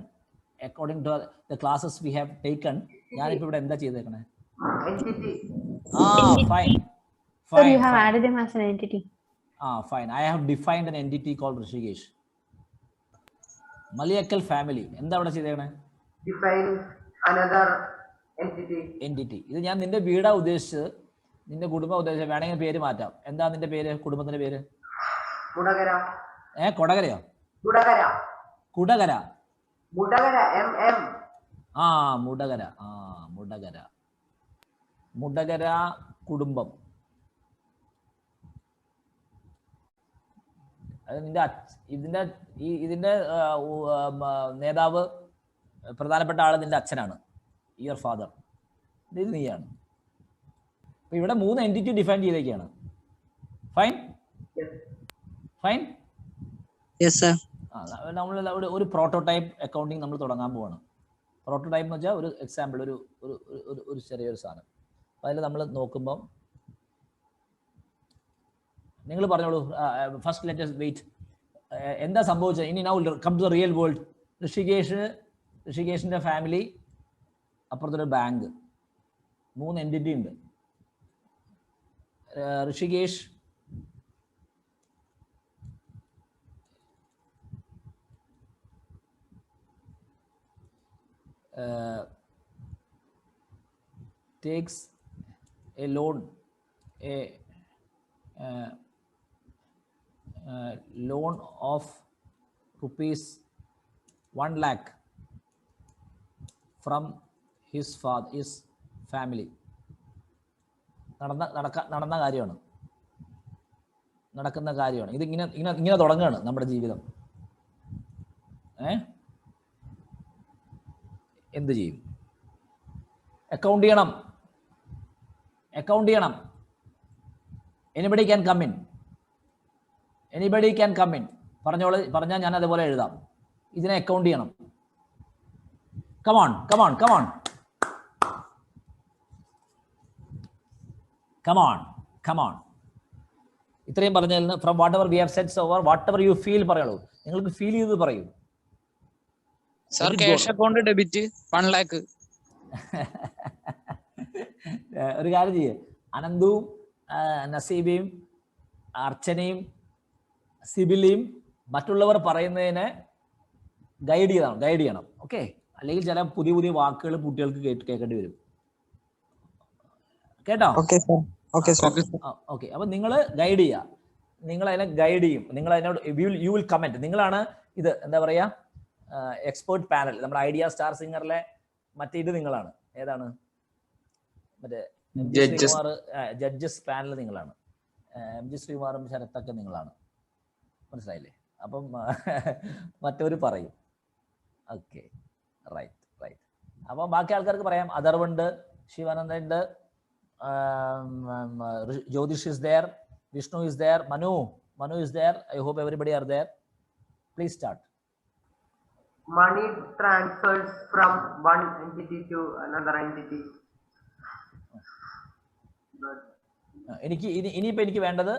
according to the classes we have taken? ഞാനിപ്പോ ഇവിടെ എന്താ ചെയ്തേക്കണേ? Fine. So you have added them as an entity. Fine. I have defined an entity called Rishikesh. Malayalam family. എന്താ അവിടെ ചെയ്തേക്കണേ? Define another entity. ഇത് ഞാൻ നിന്റെ വീടാ ഉദ്ദേശിച്ചത്, നിന്റെ കുടുംബം ഉദ്ദേശിച്ചത്. വേണമെങ്കിൽ പേര് മാറ്റാം. എന്താ നിന്റെ പേര്, കുടുംബത്തിന്റെ പേര്? മുടകര. കൊടകരയോ? മുടകര. മുടകര കുടുംബം. ഇതിന്റെ നേതാവ്, പ്രധാനപ്പെട്ട ആള് നിന്റെ അച്ഛനാണ്, യുവർ ഫാദർ. ഇത് നീയാണ്. അപ്പൊ ഇവിടെ 3 എൻറ്റിറ്റി ഡിഫൈൻ ചെയ്തേക്കാണ്. ഫൈൻ. നമ്മൾ ഒരു പ്രോട്ടോടൈപ്പ് അക്കൗണ്ടിങ് നമ്മൾ തുടങ്ങാൻ പോവാണ്. പ്രോട്ടോടൈപ്പ് എന്ന് വെച്ചാൽ ഒരു എക്സാമ്പിൾ, ഒരു ചെറിയൊരു സാധനം. അതിൽ നമ്മൾ നോക്കുമ്പം നിങ്ങൾ പറഞ്ഞോളൂ. First let us wait. എന്താ സംഭവിച്ചത്? ഇനി now come to the real world. ഋഷികേഷിന്റെ ഫാമിലി, അപ്പുറത്തൊരു ബാങ്ക്, 3 എൻറ്റിറ്റി ഉണ്ട്. Rishikesh takes a loan, loan of rupees 1 lakh from his family. നടന്ന കാര്യമാണ്, നടക്കുന്ന കാര്യമാണ്. ഇത് ഇങ്ങനെ തുടങ്ങുകയാണ് നമ്മുടെ ജീവിതം. എന്ത് ചെയ്യും? അക്കൗണ്ട് ചെയ്യണം. Anybody can come in. പറഞ്ഞാൽ ഞാൻ അതുപോലെ എഴുതാം. ഇതിനെ അക്കൗണ്ട് ചെയ്യണം. കമോൺ. ഇത്രയും പറഞ്ഞതിൽ നിന്ന് from what ever we have set over what ever you feel പറയുള്ളൂ. നിങ്ങൾക്ക് ഫീൽ ചെയ്ത് പറയൂ. Sir cash account debit 1 lakh. ഒരു കാര്യം ചെയ്യേ, അനന്തുവും നസീബയും അർച്ചനയും സിബിലിയും മറ്റുള്ളവർ പറയുന്നതിനെ ഗൈഡ് ചെയ്യണം. ഓക്കെ, അല്ലെങ്കിൽ ചില പുതിയ വാക്കുകൾ കുട്ടികൾക്ക് കേൾക്കേണ്ടി വരും. കേട്ടോ? ഓക്കെ. അപ്പൊ നിങ്ങൾ ഗൈഡ് ചെയ്യുക. നിങ്ങൾ അതിനെ ഗൈഡ് ചെയ്യും. നിങ്ങൾ അതിനോട് യു വിൽ കമന്റ്. നിങ്ങളാണ് ഇത് എന്താ പറയാ എക്സ്പേർട്ട് പാനൽ. നമ്മുടെ ഐഡിയ സ്റ്റാർ സിംഗറിലെ മറ്റേ ഇത് നിങ്ങളാണ്. ഏതാണ്? മറ്റേ ജഡ്ജസ് പാനൽ നിങ്ങളാണ്. MG ശ്രീകുമാറും ശരത്തൊക്കെ നിങ്ങളാണ്. മനസ്സിലായില്ലേ? അപ്പം മറ്റവർ പറയും. Okay, right. അപ്പം ബാക്കി ആൾക്കാർക്ക് പറയാം. അഥർവുണ്ട്, ശിവാനന്ദ ഉണ്ട്, Jyotish is there, Vishnu is there, Manu is there. I hope everybody are there. Please start. Money transfers from one entity to another entity. ഇനിയിപ്പോൾ എനിക്ക് വേണ്ടത്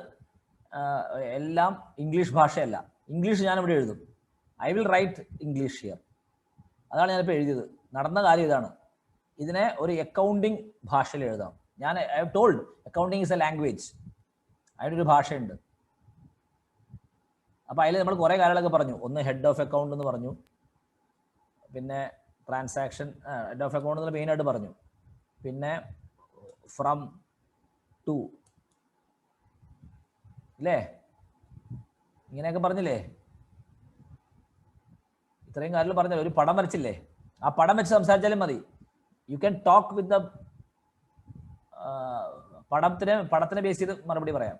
എല്ലാം ഇംഗ്ലീഷ് ഭാഷയല്ല. ഇംഗ്ലീഷ് ഞാനിവിടെ എഴുതും. I will write English here. അതാണ് ഞാനിപ്പോൾ എഴുതിയത്. നടന്ന കാര്യം ഇതാണ്. ഇതിനെ ഒരു അക്കൗണ്ടിങ് ഭാഷയിൽ എഴുതാം. ഞാൻ I have told accounting is A language. അതിനൊരു ഭാഷയുണ്ട്. അപ്പോൾ അതിൽ നമ്മൾ കുറേ കാര്യങ്ങളൊക്കെ പറഞ്ഞു. ഒന്ന് ഹെഡ് ഓഫ് അക്കൗണ്ട് എന്ന് പറഞ്ഞു, പിന്നെ ട്രാൻസാക്ഷൻ ഹെഡ് ഓഫ് അക്കൗണ്ട് എന്ന് മെയിനായിട്ട് പറഞ്ഞു, പിന്നെ ഫ്രം ടു ഇല്ലേ, ഇങ്ങനെയൊക്കെ പറഞ്ഞില്ലേ? ഇത്രയും കാര്യങ്ങൾ പറഞ്ഞല്ലോ. ഒരു പടം വരച്ചില്ലേ? ആ പടം വെച്ച് സംസാരിച്ചാലും മതി. You can talk with the പടത്തിനെ ബേസ് ചെയ്ത് മറുപടി പറയാം.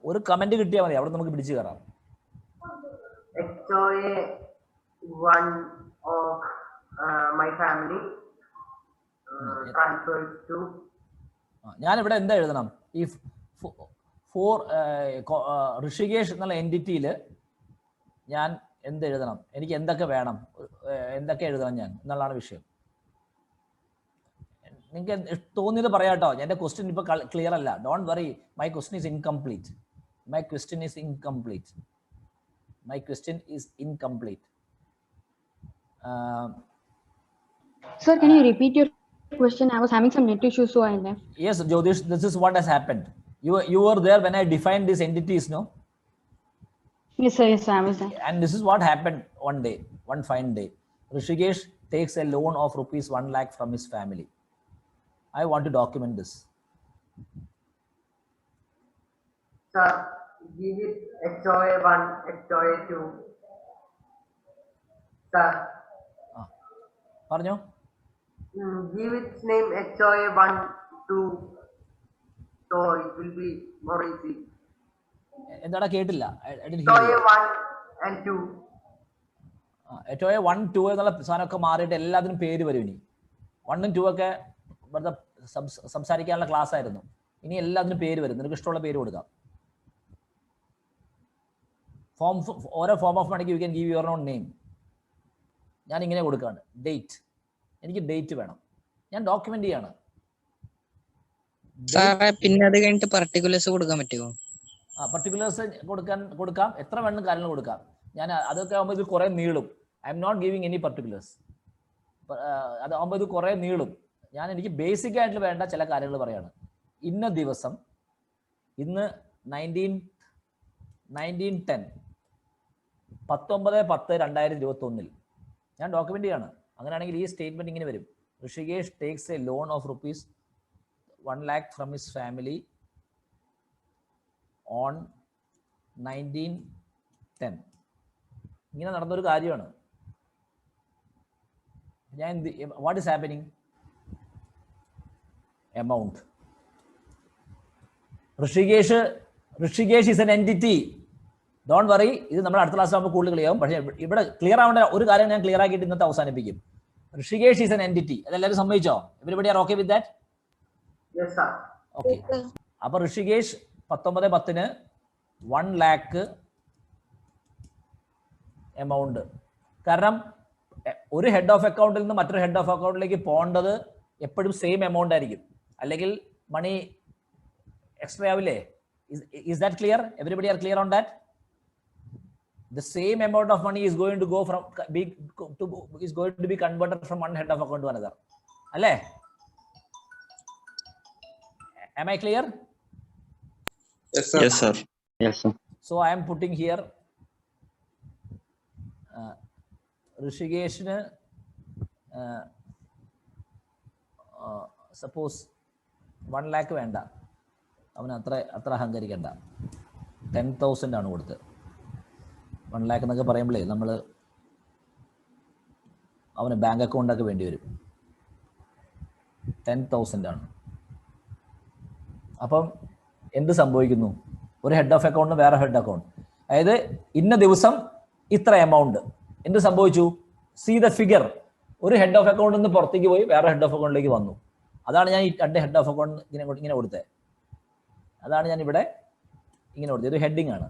ഒരു കമന്റ് കിട്ടിയാൽ മതി, അവിടെ നമുക്ക് പിടിച്ചു കയറാം. One of my family transfers to. ഞാനിവിടെ എന്താ എഴുതണം? ഈ ഫോർ ഋഷികേഷ് എന്നുള്ള എൻറ്റിറ്റിയിൽ ഞാൻ എന്ത് എഴുതണം? എനിക്ക് എന്തൊക്കെ വേണം, എന്തൊക്കെ എഴുതണം ഞാൻ എന്നുള്ളതാണ് വിഷയം. നിങ്ങൾക്ക് തോന്നിയത് പറയാട്ടോ. എൻ്റെ ക്വസ്റ്റ്യൻ ഇപ്പോൾ ക്ലിയർ അല്ല. Don't worry, my question is incomplete. Sir, can you repeat your question? I was having some net issues, so I left. Yes, Jyotish, this is what has happened. You were there when I defined these entities, no? Yes, sir, I was there. And this is what happened one fine day. Rishikesh takes a loan of rupees 1 lakh from his family. I want to document this. Sir, give it HOA1, HOA2. Sir. പറഞ്ഞോ. Give its name HOA1, 2. So it will be more easy. എന്താടാ കേട്ടില്ല? HOA1 and 2. HOA1, 2 എന്നുള്ള സാധനമൊക്കെ മാറിയിട്ട് എല്ലാത്തിനും പേര് വരും. ഇനി 1 ഉം 2 ഒക്കെ വെറുതെ സംസാരിക്കാനുള്ള ക്ലാസ് ആയിരുന്നു. ഇനി എല്ലാത്തിനും പേര് വരും. നിനക്ക് ഇഷ്ടമുള്ള പേര് കൊടുക്കാം. ഓരോ ഫോം ഓഫ് മണിക്ക് you can give your own name. ഞാൻ ഇങ്ങനെ കൊടുക്കുകയാണ്. ഡേറ്റ്, എനിക്ക് ഡേറ്റ് വേണം. ഞാൻ ഡോക്യുമെൻ്റ് ചെയ്യാണ്. സാറേ പിന്നെ അത് കഴിഞ്ഞിട്ട് പർട്ടിക്കുലേഴ്സ് കൊടുക്കാൻ പറ്റുമോ? പർട്ടിക്കുലേഴ്സ് കൊടുക്കാം, എത്ര വേണം കാര്യങ്ങൾ കൊടുക്കാം. ഞാൻ അതൊക്കെ ആകുമ്പോൾ ഇത് കുറേ നീളും. I am not giving any particulars. അതാകുമ്പോൾ ഇത് കുറേ നീളും. എനിക്ക് ബേസിക് ആയിട്ട് വേണ്ട ചില കാര്യങ്ങൾ പറയാണ്. ഇന്ന ദിവസം, ഇന്ന് 1910 19/10/2021 ഞാൻ ഡോക്യുമെന്റ് ചെയ്യാണ്. അങ്ങനെയാണെങ്കിൽ ഈ സ്റ്റേറ്റ്മെന്റ് ഇങ്ങനെ വരും: Rishikesh takes A loan of ₹1 lakh from his family on 1910. ഇങ്ങനെ നടന്നൊരു കാര്യമാണ്. What is happening? Amount. Rishikesh is an entity. Don't worry, ഇത് നമ്മൾ അടുത്ത ക്ലാസ് ആകുമ്പോൾ കൂടുതൽ ക്ലിയർ ആവും. പക്ഷേ ഇവിടെ ക്ലിയർ ആവേണ്ട ഒരു കാര്യം ഞാൻ ക്ലിയർ ആക്കിയിട്ട് ഇന്നത്തെ അവസാനിപ്പിക്കും. Rishikesh is an entity. അതെല്ലാവരും സമ്മതിച്ചോ? Everybody are okay with that? Okay. അപ്പൊ ഋഷികേഷ് 19/10 1 lakh എമൗണ്ട്. കാരണം ഒരു ഹെഡ് ഓഫ് അക്കൗണ്ടിൽ നിന്ന് മറ്റൊരു ഹെഡ് ഓഫ് അക്കൗണ്ടിലേക്ക് പോകേണ്ടത് എപ്പോഴും സെയിം എമൗണ്ട് ആയിരിക്കും, അല്ലെങ്കിൽ മണി extra ആവില്ലേ? Is that clear? Everybody are clear on that? The same amount of money is going to be converted from one head of account to another. Alle? Am I clear? Yes, sir. Yes, sir. Yes, sir. So I am putting here Rishikeshന് suppose 1 lakh വേണ്ട, അവന് അത്ര അഹങ്കരിക്കണ്ട. 10,000 ആണ് കൊടുത്തത്. 1 lakh എന്നൊക്കെ പറയുമ്പോഴേ നമ്മൾ അവന് ബാങ്ക് അക്കൗണ്ടൊക്കെ വേണ്ടി വരും. 10,000 ആണ്. അപ്പം എന്ത് സംഭവിക്കുന്നു? ഒരു ഹെഡ് ഓഫ് അക്കൗണ്ടിന് വേറെ ഹെഡ് അക്കൗണ്ട്, അതായത് ഇന്ന ദിവസം ഇത്ര എമൗണ്ട്. എന്ത് സംഭവിച്ചു? See the figure. ഒരു ഹെഡ് ഓഫ് അക്കൗണ്ടിൽ നിന്ന് പുറത്തേക്ക് പോയി വേറെ ഹെഡ് ഓഫ് അക്കൗണ്ടിലേക്ക് വന്നു. അതാണ് ഞാൻ ഈ 2 ഹെഡ് ഓഫ് അക്കൗണ്ട് ഇങ്ങനെ കൊടുത്തത്. അതാണ് ഞാൻ ഇവിടെ ഇങ്ങനെ കൊടുത്തത്. ഒരു ഹെഡിങ് ആണ്.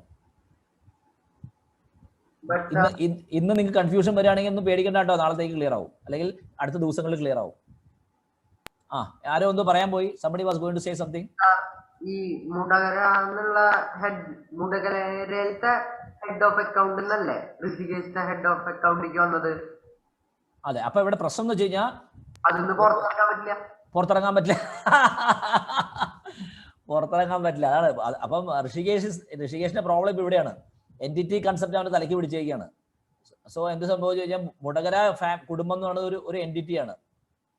ഇന്ന് നിങ്ങൾക്ക് കൺഫ്യൂഷൻ വരികയാണെങ്കിൽ ഒന്നും പേടിക്കണ്ട കേട്ടോ, നാളത്തേക്ക് ക്ലിയർ ആവും, അല്ലെങ്കിൽ അടുത്ത ദിവസങ്ങളിൽ ക്ലിയർ ആവും. ആരോ ഒന്ന് പറയാൻ പോയി. somebody was going to say something. ഈ മുടകര എന്നുള്ള മുടകരയിലത്തെ ഹെഡ് ഓഫ് അക്കൗണ്ട് എന്നല്ലേ ഋഷികേഷിന്റെ ഹെഡ് ഓഫ് അക്കൗണ്ടിലേക്ക് വന്നത്? അതെ. അപ്പൊ ഇവിടെ പ്രശ്നം എന്ന് വെച്ച് കഴിഞ്ഞാൽ അതൊന്ന് പുറത്തിറങ്ങാൻ പറ്റില്ല. അതാണ്. അപ്പം ഋഷികേഷിന്റെ പ്രോബ്ലം ഇപ്പൊ ഇവിടെയാണ്. എൻറ്റിറ്റി കൺസെപ്റ്റ് അവന്റെ തലയ്ക്ക് പിടിച്ചേക്കാണ്. സോ എന്ത് സംഭവിച്ചു കഴിഞ്ഞാൽ മുടകര കുടുംബം എന്ന് പറയുന്നത് ഒരു എൻറ്റിറ്റിയാണ്.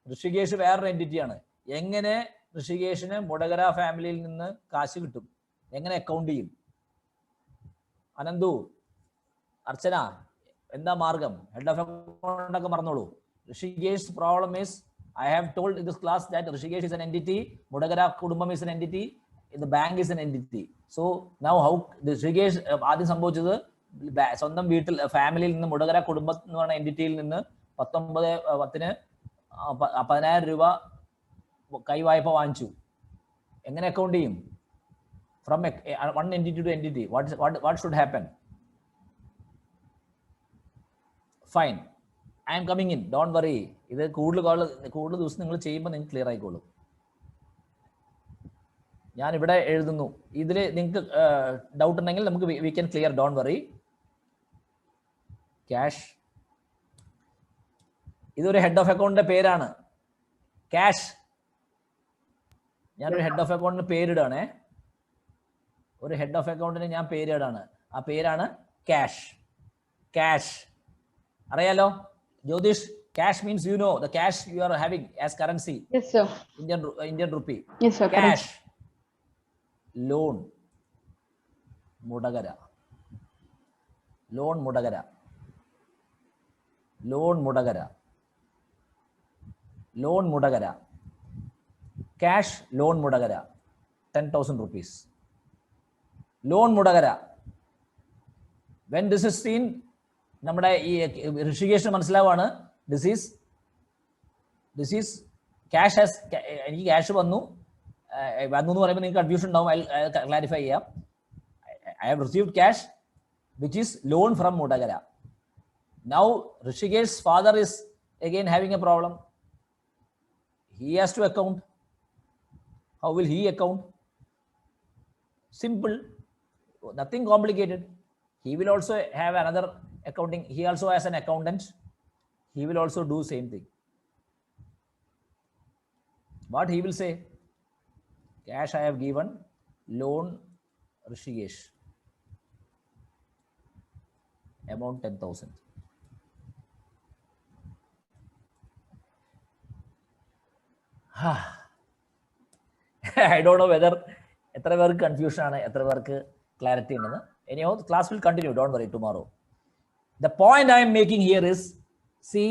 ഋഷികേഷ് വേറൊരു എൻറ്റിറ്റിയാണ്. എങ്ങനെ ഋഷികേഷിന് മുടകര ഫാമിലിയിൽ നിന്ന് കാശ് കിട്ടും? എങ്ങനെ അക്കൗണ്ട് ചെയ്യും? അനന്തു, അർച്ചന, എന്താ മാർഗം? ഹെഡ് ഓഫ് അക്കൗണ്ട് ഒക്കെ മറന്നോളൂ. Rishikesh problem is, I have told in this class that Rishikesh is an entity, Mudagara Kudumbam is an entity, the bank is an entity. So now how the Rishikesh ആദ്യം സംഭവിച്ചത് സ്വന്തം വീട്ടിൽ ഫാമിലിയിൽ നിന്ന് മുടകര കുടുംബം എന്ന് പറയുന്ന എൻറ്റിറ്റിയിൽ നിന്ന് 19/10 10,000 രൂപ കൈവായ്പ വാങ്ങിച്ചു. എങ്ങനെ അക്കൗണ്ട് ചെയ്യും? From one entity to entity. What should happen? Fine, I am coming in, don't worry. ഇത് കൂടുതൽ ദിവസം നിങ്ങൾ ചെയ്യുമ്പോൾ നിങ്ങൾക്ക് ക്ലിയർ ആയിക്കോളും. ഞാൻ ഇവിടെ എഴുതുന്നു. ഇതിൽ നിങ്ങൾക്ക് ഡൗട്ട് ഉണ്ടെങ്കിൽ നമുക്ക് we can clear, don't worry. Cash, ഇതൊരു ഹെഡ് ഓഫ് അക്കൗണ്ടിന്റെ പേരാണ്. ക്യാഷ്, ഞാനൊരു ഹെഡ് ഓഫ് അക്കൗണ്ടിന് പേരിടാണേ. ഒരു ഹെഡ് ഓഫ് അക്കൗണ്ടിന് ഞാൻ പേരിടാണ്. ആ പേരാണ് ക്യാഷ്. ക്യാഷ് അറിയാലോ Jyotish? Cash means, you know, the cash you are having as currency. Yes, sir. Indian rupee. Yes, sir. Cash. Loan. Mudagara. Loan Mudagara. Loan Mudagara. Loan Mudagara. Cash loan Mudagara. 10,000 rupees. Loan Mudagara. When this is seen, നമ്മുടെ ഈ ഋഷികേഷിന് മനസ്സിലാവാണ് ദിസ് ഈസ് ക്യാഷ്. എനിക്ക് ക്യാഷ് വന്നു എന്ന് പറയുമ്പോൾ നിങ്ങൾക്ക് കൺഫ്യൂഷൻ ഉണ്ടാവും. ക്ലാരിഫൈ ചെയ്യാം. I have received cash which is loan from Mudakara. Now Rishikesh father is again having a problem. He has to account. How will he account? Simple, nothing complicated. He will also have another accounting. He also has an accountant. He will also do same thing. What he will say? Cash I have given, loan Rishikesh, amount 10,000. I don't know whether എത്ര പേർക്ക് കൺഫ്യൂഷൻ ആണ്, എത്ര പേർക്ക് ക്ലാരിറ്റി ഉണ്ടെന്ന്. Anyhow, the class will continue. Don't worry, tomorrow. The point I am making here is, see,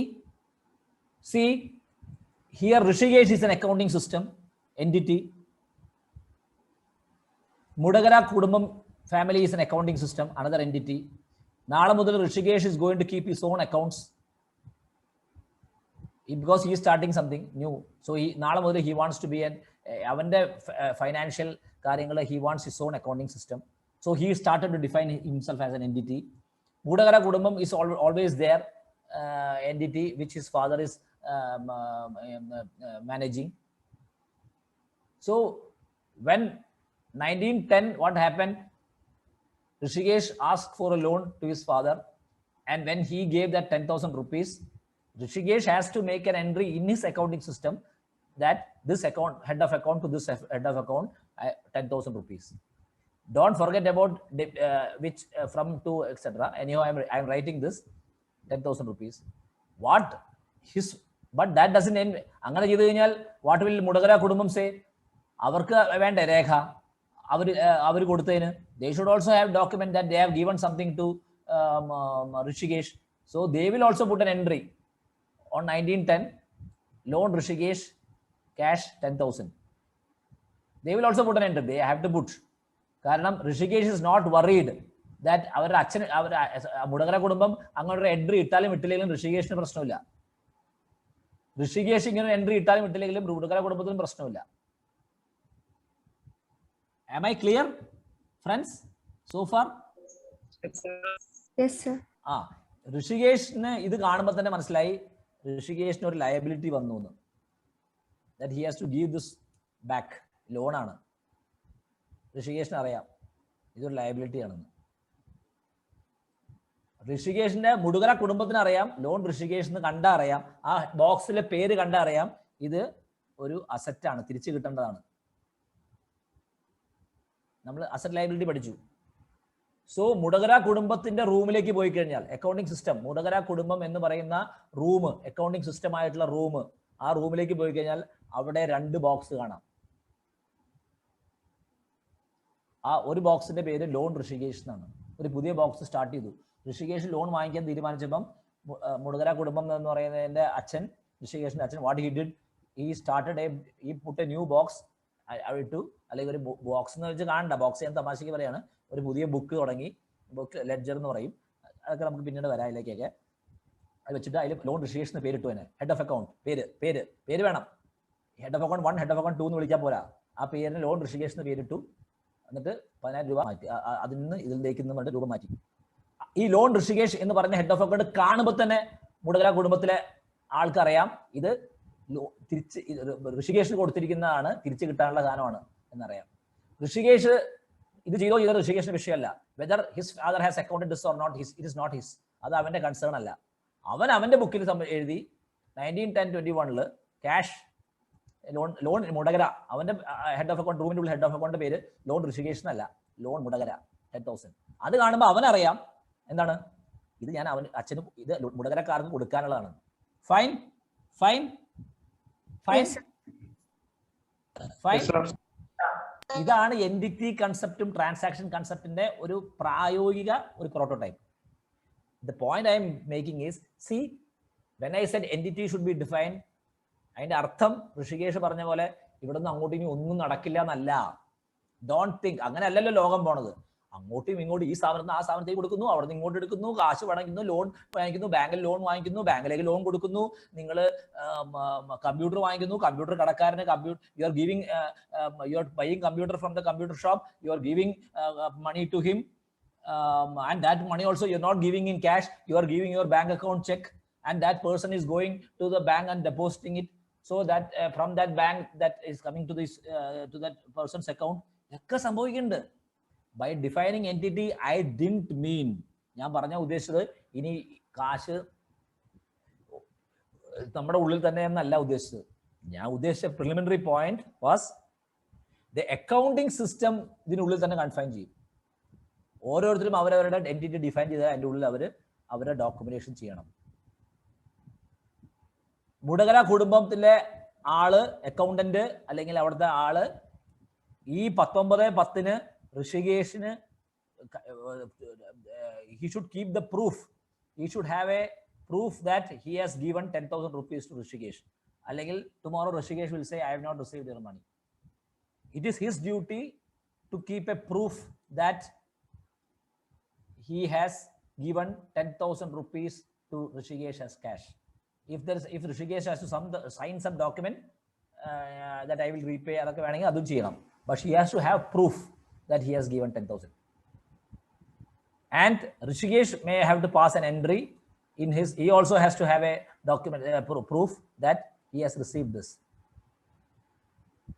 here Rishikesh is an accounting system entity. Mudagara Kudumbam family is an accounting system, another entity. Nala Mudal Rishikesh is going to keep his own accounts because he is starting something new. So Nala Mudal he wants to be an avante financial കാര്യങ്ങൾ he wants his own accounting system. So he started to define himself as an entity. Mudagara Kudumbam is always there entity which his father is managing. So when 1910, what happened? Rishikesh asked for a loan to his father, and when he gave that 10,000 rupees, Rishikesh has to make an entry in his accounting system that this account, head of account to this head of account, 10,000 rupees. Don't forget about which from to etc. Anyhow, I'm writing this 10,000 rupees. What his, but that doesn't end. Angana cheyidu kanyal, what will Mudagara Kudumbam say? Avarku venda rekha. They should also have document that they have given something to Rishikesh. So they will also put an entry on 1910, loan Rishikesh, cash 10,000. They will also put an entry. They have to put. Karanam Rishikesh is not worried that our Mudagara Kudumbam angara entry ittalum ittileggilum Rishikeshinu prashanamilla. Rishikesh ingane entry ittalum ittileggilum Mudagara Kudumbathinu prashanamilla. Am I clear, friends, so far? Yes, sir. Rishikeshne idu കാണുമ്പോൾ തന്നെ മനസ്സിലായി ഋഷികേഷിന് ഒരു ലയബിലിറ്റി വന്നു എന്ന്. That he has to give this back. Loan ആണ്. ഋഷികേഷിന് അറിയാം ഇതൊരു ലയബിലിറ്റി ആണെന്ന്. ഋഷികേഷിന്റെ മുടുകര കുടുംബത്തിന് അറിയാം ലോൺ ഋഷികേഷ് എന്ന് കണ്ടാ അറിയാം, ആ ബോക്സിലെ പേര് കണ്ടാ അറിയാം ഇത് ഒരു അസറ്റ് ആണ്, തിരിച്ചു കിട്ടേണ്ടതാണ്. നമ്മൾ അസറ്റ് ലയബിലിറ്റി പഠിച്ചു. സോ മുടകര കുടുംബത്തിന്റെ റൂമിലേക്ക് പോയി കഴിഞ്ഞാൽ അക്കൗണ്ടിങ് സിസ്റ്റം, മുടകര കുടുംബം എന്ന് പറയുന്ന റൂം, അക്കൗണ്ടിങ് സിസ്റ്റം ആയിട്ടുള്ള റൂം, ആ റൂമിലേക്ക് പോയി കഴിഞ്ഞാൽ അവിടെ 2 ബോക്സ് കാണാം. ആ ഒരു ബോക്സിന്റെ പേര് ലോൺ ഋഷികേഷ് എന്നാണ്. ഒരു പുതിയ ബോക്സ് സ്റ്റാർട്ട് ചെയ്തു. ഋഷികേഷ് ലോൺ വാങ്ങിക്കാൻ തീരുമാനിച്ചപ്പം മുടകര കുടുംബം എന്ന് പറയുന്നതിന്റെ അച്ഛൻ, ഋഷികേഷിന്റെ അച്ഛൻ, what he did, he started he put a new box ഇട്ടു. അല്ലെങ്കിൽ ഒരു ബോക്സ് എന്ന് വെച്ച് കാണണ്ട, ബോക്സ് ഞാൻ തമാശക്ക് പറയാണ്. ഒരു പുതിയ ബുക്ക് തുടങ്ങി, ബുക്ക് ലെഡ്ജർ എന്ന് പറയും, അതൊക്കെ നമുക്ക് പിന്നീട് വരാം അതിലേക്കൊക്കെ. അത് വെച്ചിട്ട് അതിൽ ലോൺ ഋഷികേഷ് എന്ന് പേരിട്ടു. തന്നെ ഹെഡ് ഓഫ് അക്കൗണ്ട് പേര് വേണം. Head of account 1, head of account 2 എന്ന് വിളിക്കാൻ പോരാ. ആ പേരിന് ലോൺ ഋഷികേഷ് എന്ന് പേരിട്ടു. എന്നിട്ട് 10,000 രൂപ മാറ്റി, അതിൽ നിന്ന് ഇതിലേക്ക് രൂപ മാറ്റി. ഈ ലോൺ ഋഷികേഷ് എന്ന് പറഞ്ഞ ഹെഡ് ഓഫ് അക്കൗണ്ട് കാണുമ്പോൾ തന്നെ മുടകര കുടുംബത്തിലെ ആൾക്കറിയാം ഇത് തിരിച്ച് ഋഷികേഷിന് കൊടുത്തിരിക്കുന്നതാണ്, തിരിച്ചു കിട്ടാനുള്ള സാധനമാണ് എന്നറിയാം. ഋഷികേഷ് ഇത് ചെയ്തോ ഋഷികേഷിന്റെ വിഷയമല്ല. Whether his father has accounted this or not, it is not his, അത് അവന്റെ കൺസേൺ അല്ല. അവന്റെ ബുക്കിൽ എഴുതി 1910-21 ക്യാഷ് ലോൺ മുടകര. അവന്റെ ഹെഡ് ഓഫ് അക്കൗണ്ട്, റൂമിന്റെ ഉള്ളിൽ ഹെഡ് ഓഫ് അക്കൗണ്ട് പേര് ലോൺ ഋഷികേഷ് എന്നല്ല, ലോൺ മുടകര 10,000. അത് കാണുമ്പോൾ അവനറിയാം എന്താണ് ഇത്, ഞാൻ അച്ഛന് ഇത് മുടകരക്കാർക്ക് കൊടുക്കാനുള്ളതാണ്. ഫൈൻ. ഇതാണ് എൻറ്റിറ്റി കൺസെപ്റ്റും ട്രാൻസാക്ഷൻ കൺസെപ്റ്റിന്റെ ഒരു പ്രായോഗിക ഒരു prototype. The point I M making is, see when I said entity should be defined, അതിന്റെ അർത്ഥം ഋഷികേഷ് പറഞ്ഞ പോലെ ഇവിടെ നിന്ന് അങ്ങോട്ടും ഇനി ഒന്നും നടക്കില്ല എന്നല്ല. ഡോണ്ട് തിങ്ക്, അങ്ങനെ അല്ലല്ലോ ലോകം പോണത്. അങ്ങോട്ടും ഇങ്ങോട്ടും ഈ സ്ഥാപനത്തിൽ ആ സ്ഥാപനത്തേക്ക് കൊടുക്കുന്നു, അവിടെ നിന്ന് ഇങ്ങോട്ട് എടുക്കുന്നു, കാശ് വാങ്ങിക്കുന്നു, ലോൺ വാങ്ങിക്കുന്നു, ബാങ്കിൽ ലോൺ വാങ്ങിക്കുന്നു, ബാങ്കിലേക്ക് ലോൺ കൊടുക്കുന്നു, നിങ്ങൾ കമ്പ്യൂട്ടർ വാങ്ങിക്കുന്നു, കമ്പ്യൂട്ടർ കടക്കാരന് you are giving, you are buying computer from the computer shop, you are giving money to him, and that money also you are not giving in cash, you are giving your bank account check, and that person is going to the bank and depositing it. so that from that bank that is coming to this to that person's account ഒക്കെ സംഭവിക്കുന്നുണ്ട്. By defining entity, I didn't mean, ഞാൻ പറഞ്ഞ ഉദ്ദേശിച്ചത് ഇനി കാശ് നമ്മുടെ ഉള്ളിൽ തന്നെ എന്നല്ല ഉദ്ദേശിച്ചത്. ഞാൻ ഉദ്ദേശിച്ച preliminary point was the accounting system ഇതിനുള്ളിൽ തന്നെ കൺഫൈൻ ചെയ്യും. ഓരോരുത്തരും അവരവരുടെ എൻറ്റിറ്റി ഡിഫൈൻ ചെയ്താൽ അതിൻ്റെ ഉള്ളിൽ അവരുടെ ഡോക്യുമെന്റേഷൻ ചെയ്യണം. മുടകര കുടുംബത്തിലെ ആള് അക്കൗണ്ടന്റ് അല്ലെങ്കിൽ അവിടുത്തെ ആള് ഈ 19/10 ഋഷികേഷിന് he should keep the proof. He should have a proof that he has given 10,000 rupees to Rishikesh. അല്ലെങ്കിൽ tomorrow Rishikesh will say, I have not received your money. It is his duty to keep a proof that he has given 10,000 rupees to Rishikesh as cash. If Rishikesh has to sign some document that I will repay, അതൊക്കെ വേണമെങ്കിൽ അതും ചെയ്യണം. But he has to have proof that he has given 10,000. And Rishikesh may have to pass an entry in his, he also has to have a document, proof that he has received this.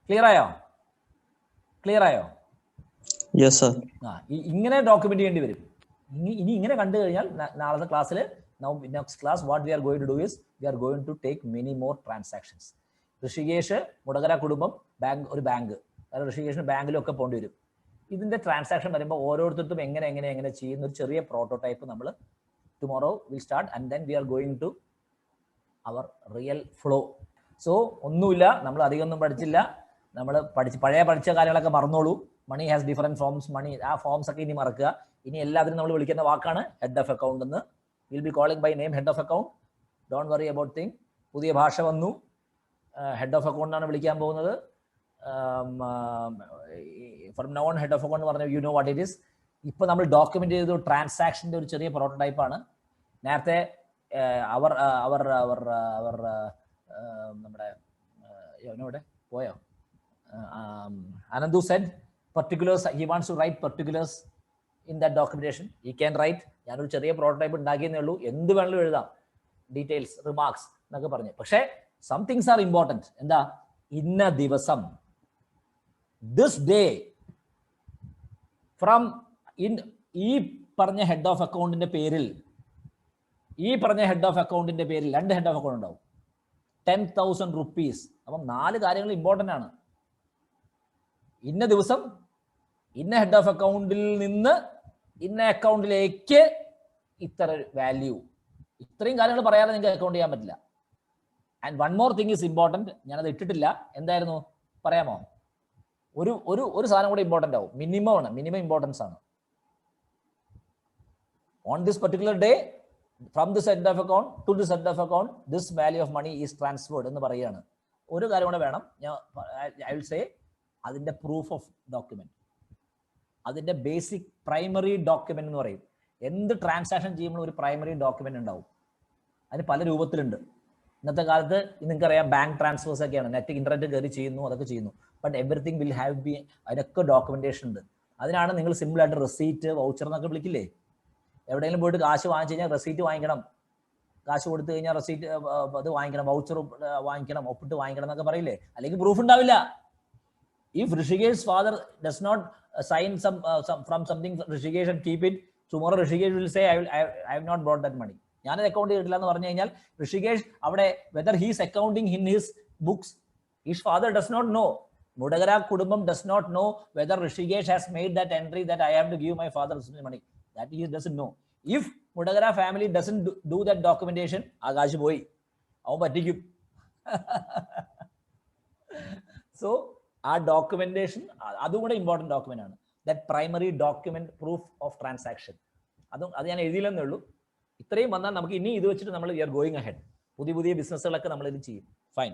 Clear ആയോ? Clear ആയോ? Yes, sir. ഇങ്ങനെ ഡോക്യുമെന്റ് ചെയ്യേണ്ടി വരും. ഇനി ഇങ്ങനെ കണ്ടു കഴിഞ്ഞാൽ നാളത്തെ ക്ലാസ്സിൽ, next class what we are going to do is we are going to take many more transactions. Rishikesh Mudakara കുടുംബം ഒരു ബാങ്ക്, ഋഷികേഷിന് ബാങ്കിലൊക്കെ പോകേണ്ടി വരും. ഇതിന്റെ ട്രാൻസാക്ഷൻ വരുമ്പോൾ ഓരോരുത്തർക്കും എങ്ങനെ ചെയ്യുന്ന ഒരു ചെറിയ പ്രോട്ടോടൈപ്പ് നമ്മൾ tomorrow will start and then we are going to our real flow. So ഒന്നുമില്ല, നമ്മൾ അധികം ഒന്നും പഠിച്ചില്ല, നമ്മൾ പഠിച്ച കാര്യങ്ങളൊക്കെ മറന്നോളൂ. Money has different forms. Money ആ ഫോംസ് ഒക്കെ ഇനി മറക്കുക. ഇനി എല്ലാത്തിനും നമ്മൾ വിളിക്കുന്ന വാക്കാണ് ഹെഡ് ഓഫ് അക്കൗണ്ട് എന്ന്. Will be calling by name head of account. Don't worry about thing. പുതിയ ഭാഷ വന്നു, ഹെഡ് ഓഫ് അക്കൗണ്ടാണ് വിളിക്കാൻ പോകുന്നത്. From now on head of account പറഞ്ഞാൽ you know what it is. ഇപ്പൊ നമ്മൾ ഡോക്യുമെന്റ് ചെയ്ത ട്രാൻസാക്ഷന്റെ ഒരു ചെറിയ പ്രോട്ടോടൈപ്പ് ആണ്. നേരത്തെ നമ്മുടെ ഇവിടെ പോയോ Anandu said particulars, he wants to write particulars in that documentation. He can write. ഞാനൊരു ചെറിയ പ്രോട്ടോടൈപ്പ് ഉണ്ടാക്കിയെന്നേ ഉള്ളൂ, എന്ത് വേണമെങ്കിലും എഴുതാം, ഡീറ്റെയിൽസ് റിമാർക്സ് എന്നൊക്കെ പറഞ്ഞ്. പക്ഷേ സം തിങ്സ് ആർ ഇമ്പോർട്ടൻറ്റ്. എന്താ? ഇന്ന ദിവസം, ദിസ് ഡേ, ഫ്രം ഈ പറഞ്ഞ ഹെഡ് ഓഫ് അക്കൗണ്ടിന്റെ പേരിൽ, രണ്ട് ഹെഡ് ഓഫ് അക്കൗണ്ട് ഉണ്ടാവും, 10,000 rupees. അപ്പം 4 കാര്യങ്ങൾ ഇമ്പോർട്ടൻ്റ് ആണ്. ഇന്ന ദിവസം, ഇന്ന ഹെഡ് ഓഫ് അക്കൗണ്ടിൽ നിന്ന് ഇന്ന അക്കൗണ്ടിലേക്ക് ഇത്ര വാല്യൂ, ഇത്രയും കാര്യങ്ങൾ പറയാതെ നിങ്ങൾക്ക് അക്കൗണ്ട് ചെയ്യാൻ പറ്റില്ല. And one more thing is important. ഞാനത് ഇട്ടിട്ടില്ല. എന്തായിരുന്നു പറയാമോ? ഒരു സാധനം കൂടെ ഇമ്പോർട്ടൻ്റ് ആവും. മിനിമം ഇമ്പോർട്ടൻസ് ആണ്. On this particular day, from this head of account to this head of account, this value of money is transferred എന്ന് പറയുകയാണ്. ഒരു കാര്യം കൂടെ വേണം. ഐ വിൽ സേ അതിൻ്റെ പ്രൂഫ് ഓഫ് ഡോക്യുമെന്റ്, അതിൻ്റെ ബേസിക് പ്രൈമറി ഡോക്യുമെന്റ് എന്ന് പറയും. എന്ത് ട്രാൻസാക്ഷൻ ചെയ്യുമ്പോൾ ഒരു പ്രൈമറി ഡോക്യുമെന്റ് ഉണ്ടാവും. അതിന് പല രൂപത്തിലുണ്ട്. ഇന്നത്തെ കാലത്ത് നിങ്ങൾക്കറിയാം ബാങ്ക് ട്രാൻസ്ഫേഴ്സ് ഒക്കെയാണ്, ഇന്റർനെറ്റ് കയറി ചെയ്യുന്നു, അതൊക്കെ ചെയ്യുന്നു. But everything will have be, അതിനൊക്കെ ഡോക്യുമെന്റേഷൻ ഉണ്ട്. അതിനാണ് നിങ്ങൾ സിമ്പിൾ ആയിട്ട് റെസീറ്റ്, വൗച്ചർ എന്നൊക്കെ വിളിക്കില്ലേ. എവിടെയെങ്കിലും പോയിട്ട് കാശ് വാങ്ങിച്ചു കഴിഞ്ഞാൽ റെസീറ്റ് വാങ്ങിക്കണം, കാശ് കൊടുത്തു കഴിഞ്ഞാൽ റെസീറ്റ് അത് വാങ്ങിക്കണം, വൗച്ചർ വാങ്ങിക്കണം, ഒപ്പിട്ട് വാങ്ങിക്കണം എന്നൊക്കെ പറയില്ലേ. അല്ലെങ്കിൽ പ്രൂഫ് ഉണ്ടാവില്ല. If Rishikesh's father does not sign from something, Rishikesh and keep it, tomorrow Rishikesh will say, I have not brought that money. ഞാനത് അക്കൗണ്ട് ചെയ്തിട്ടില്ല എന്ന് പറഞ്ഞു കഴിഞ്ഞാൽ ഋഷികേഷ് അവിടെ, whether he is accounting in his books, his father does not know. Mudakara കുടുംബം does not know whether Rishikesh has made that entry that I have to give my father money. That he doesn't know. If Mudagara family doesn't do that documentation, Akash പോയി, അവൻ പറ്റിക്കും. So ആ ഡോക്യുമെന്റേഷൻ അതും കൂടെ ഇമ്പോർട്ടൻറ്റ് ഡോക്യുമെന്റ് ആണ്. That primary document proof of transaction. അത് ഞാൻ എഴുതിയില്ലെന്നേ ഉള്ളൂ. ഇത്രയും വന്നാൽ നമുക്ക് ഇനി ഇത് വെച്ചിട്ട് നമ്മൾ വി ആർ ഗോയിങ് അഹെഡ്. പുതിയ ബിസിനസ്സുകളൊക്കെ നമ്മൾ ഇത് ചെയ്യും. ഫൈൻ.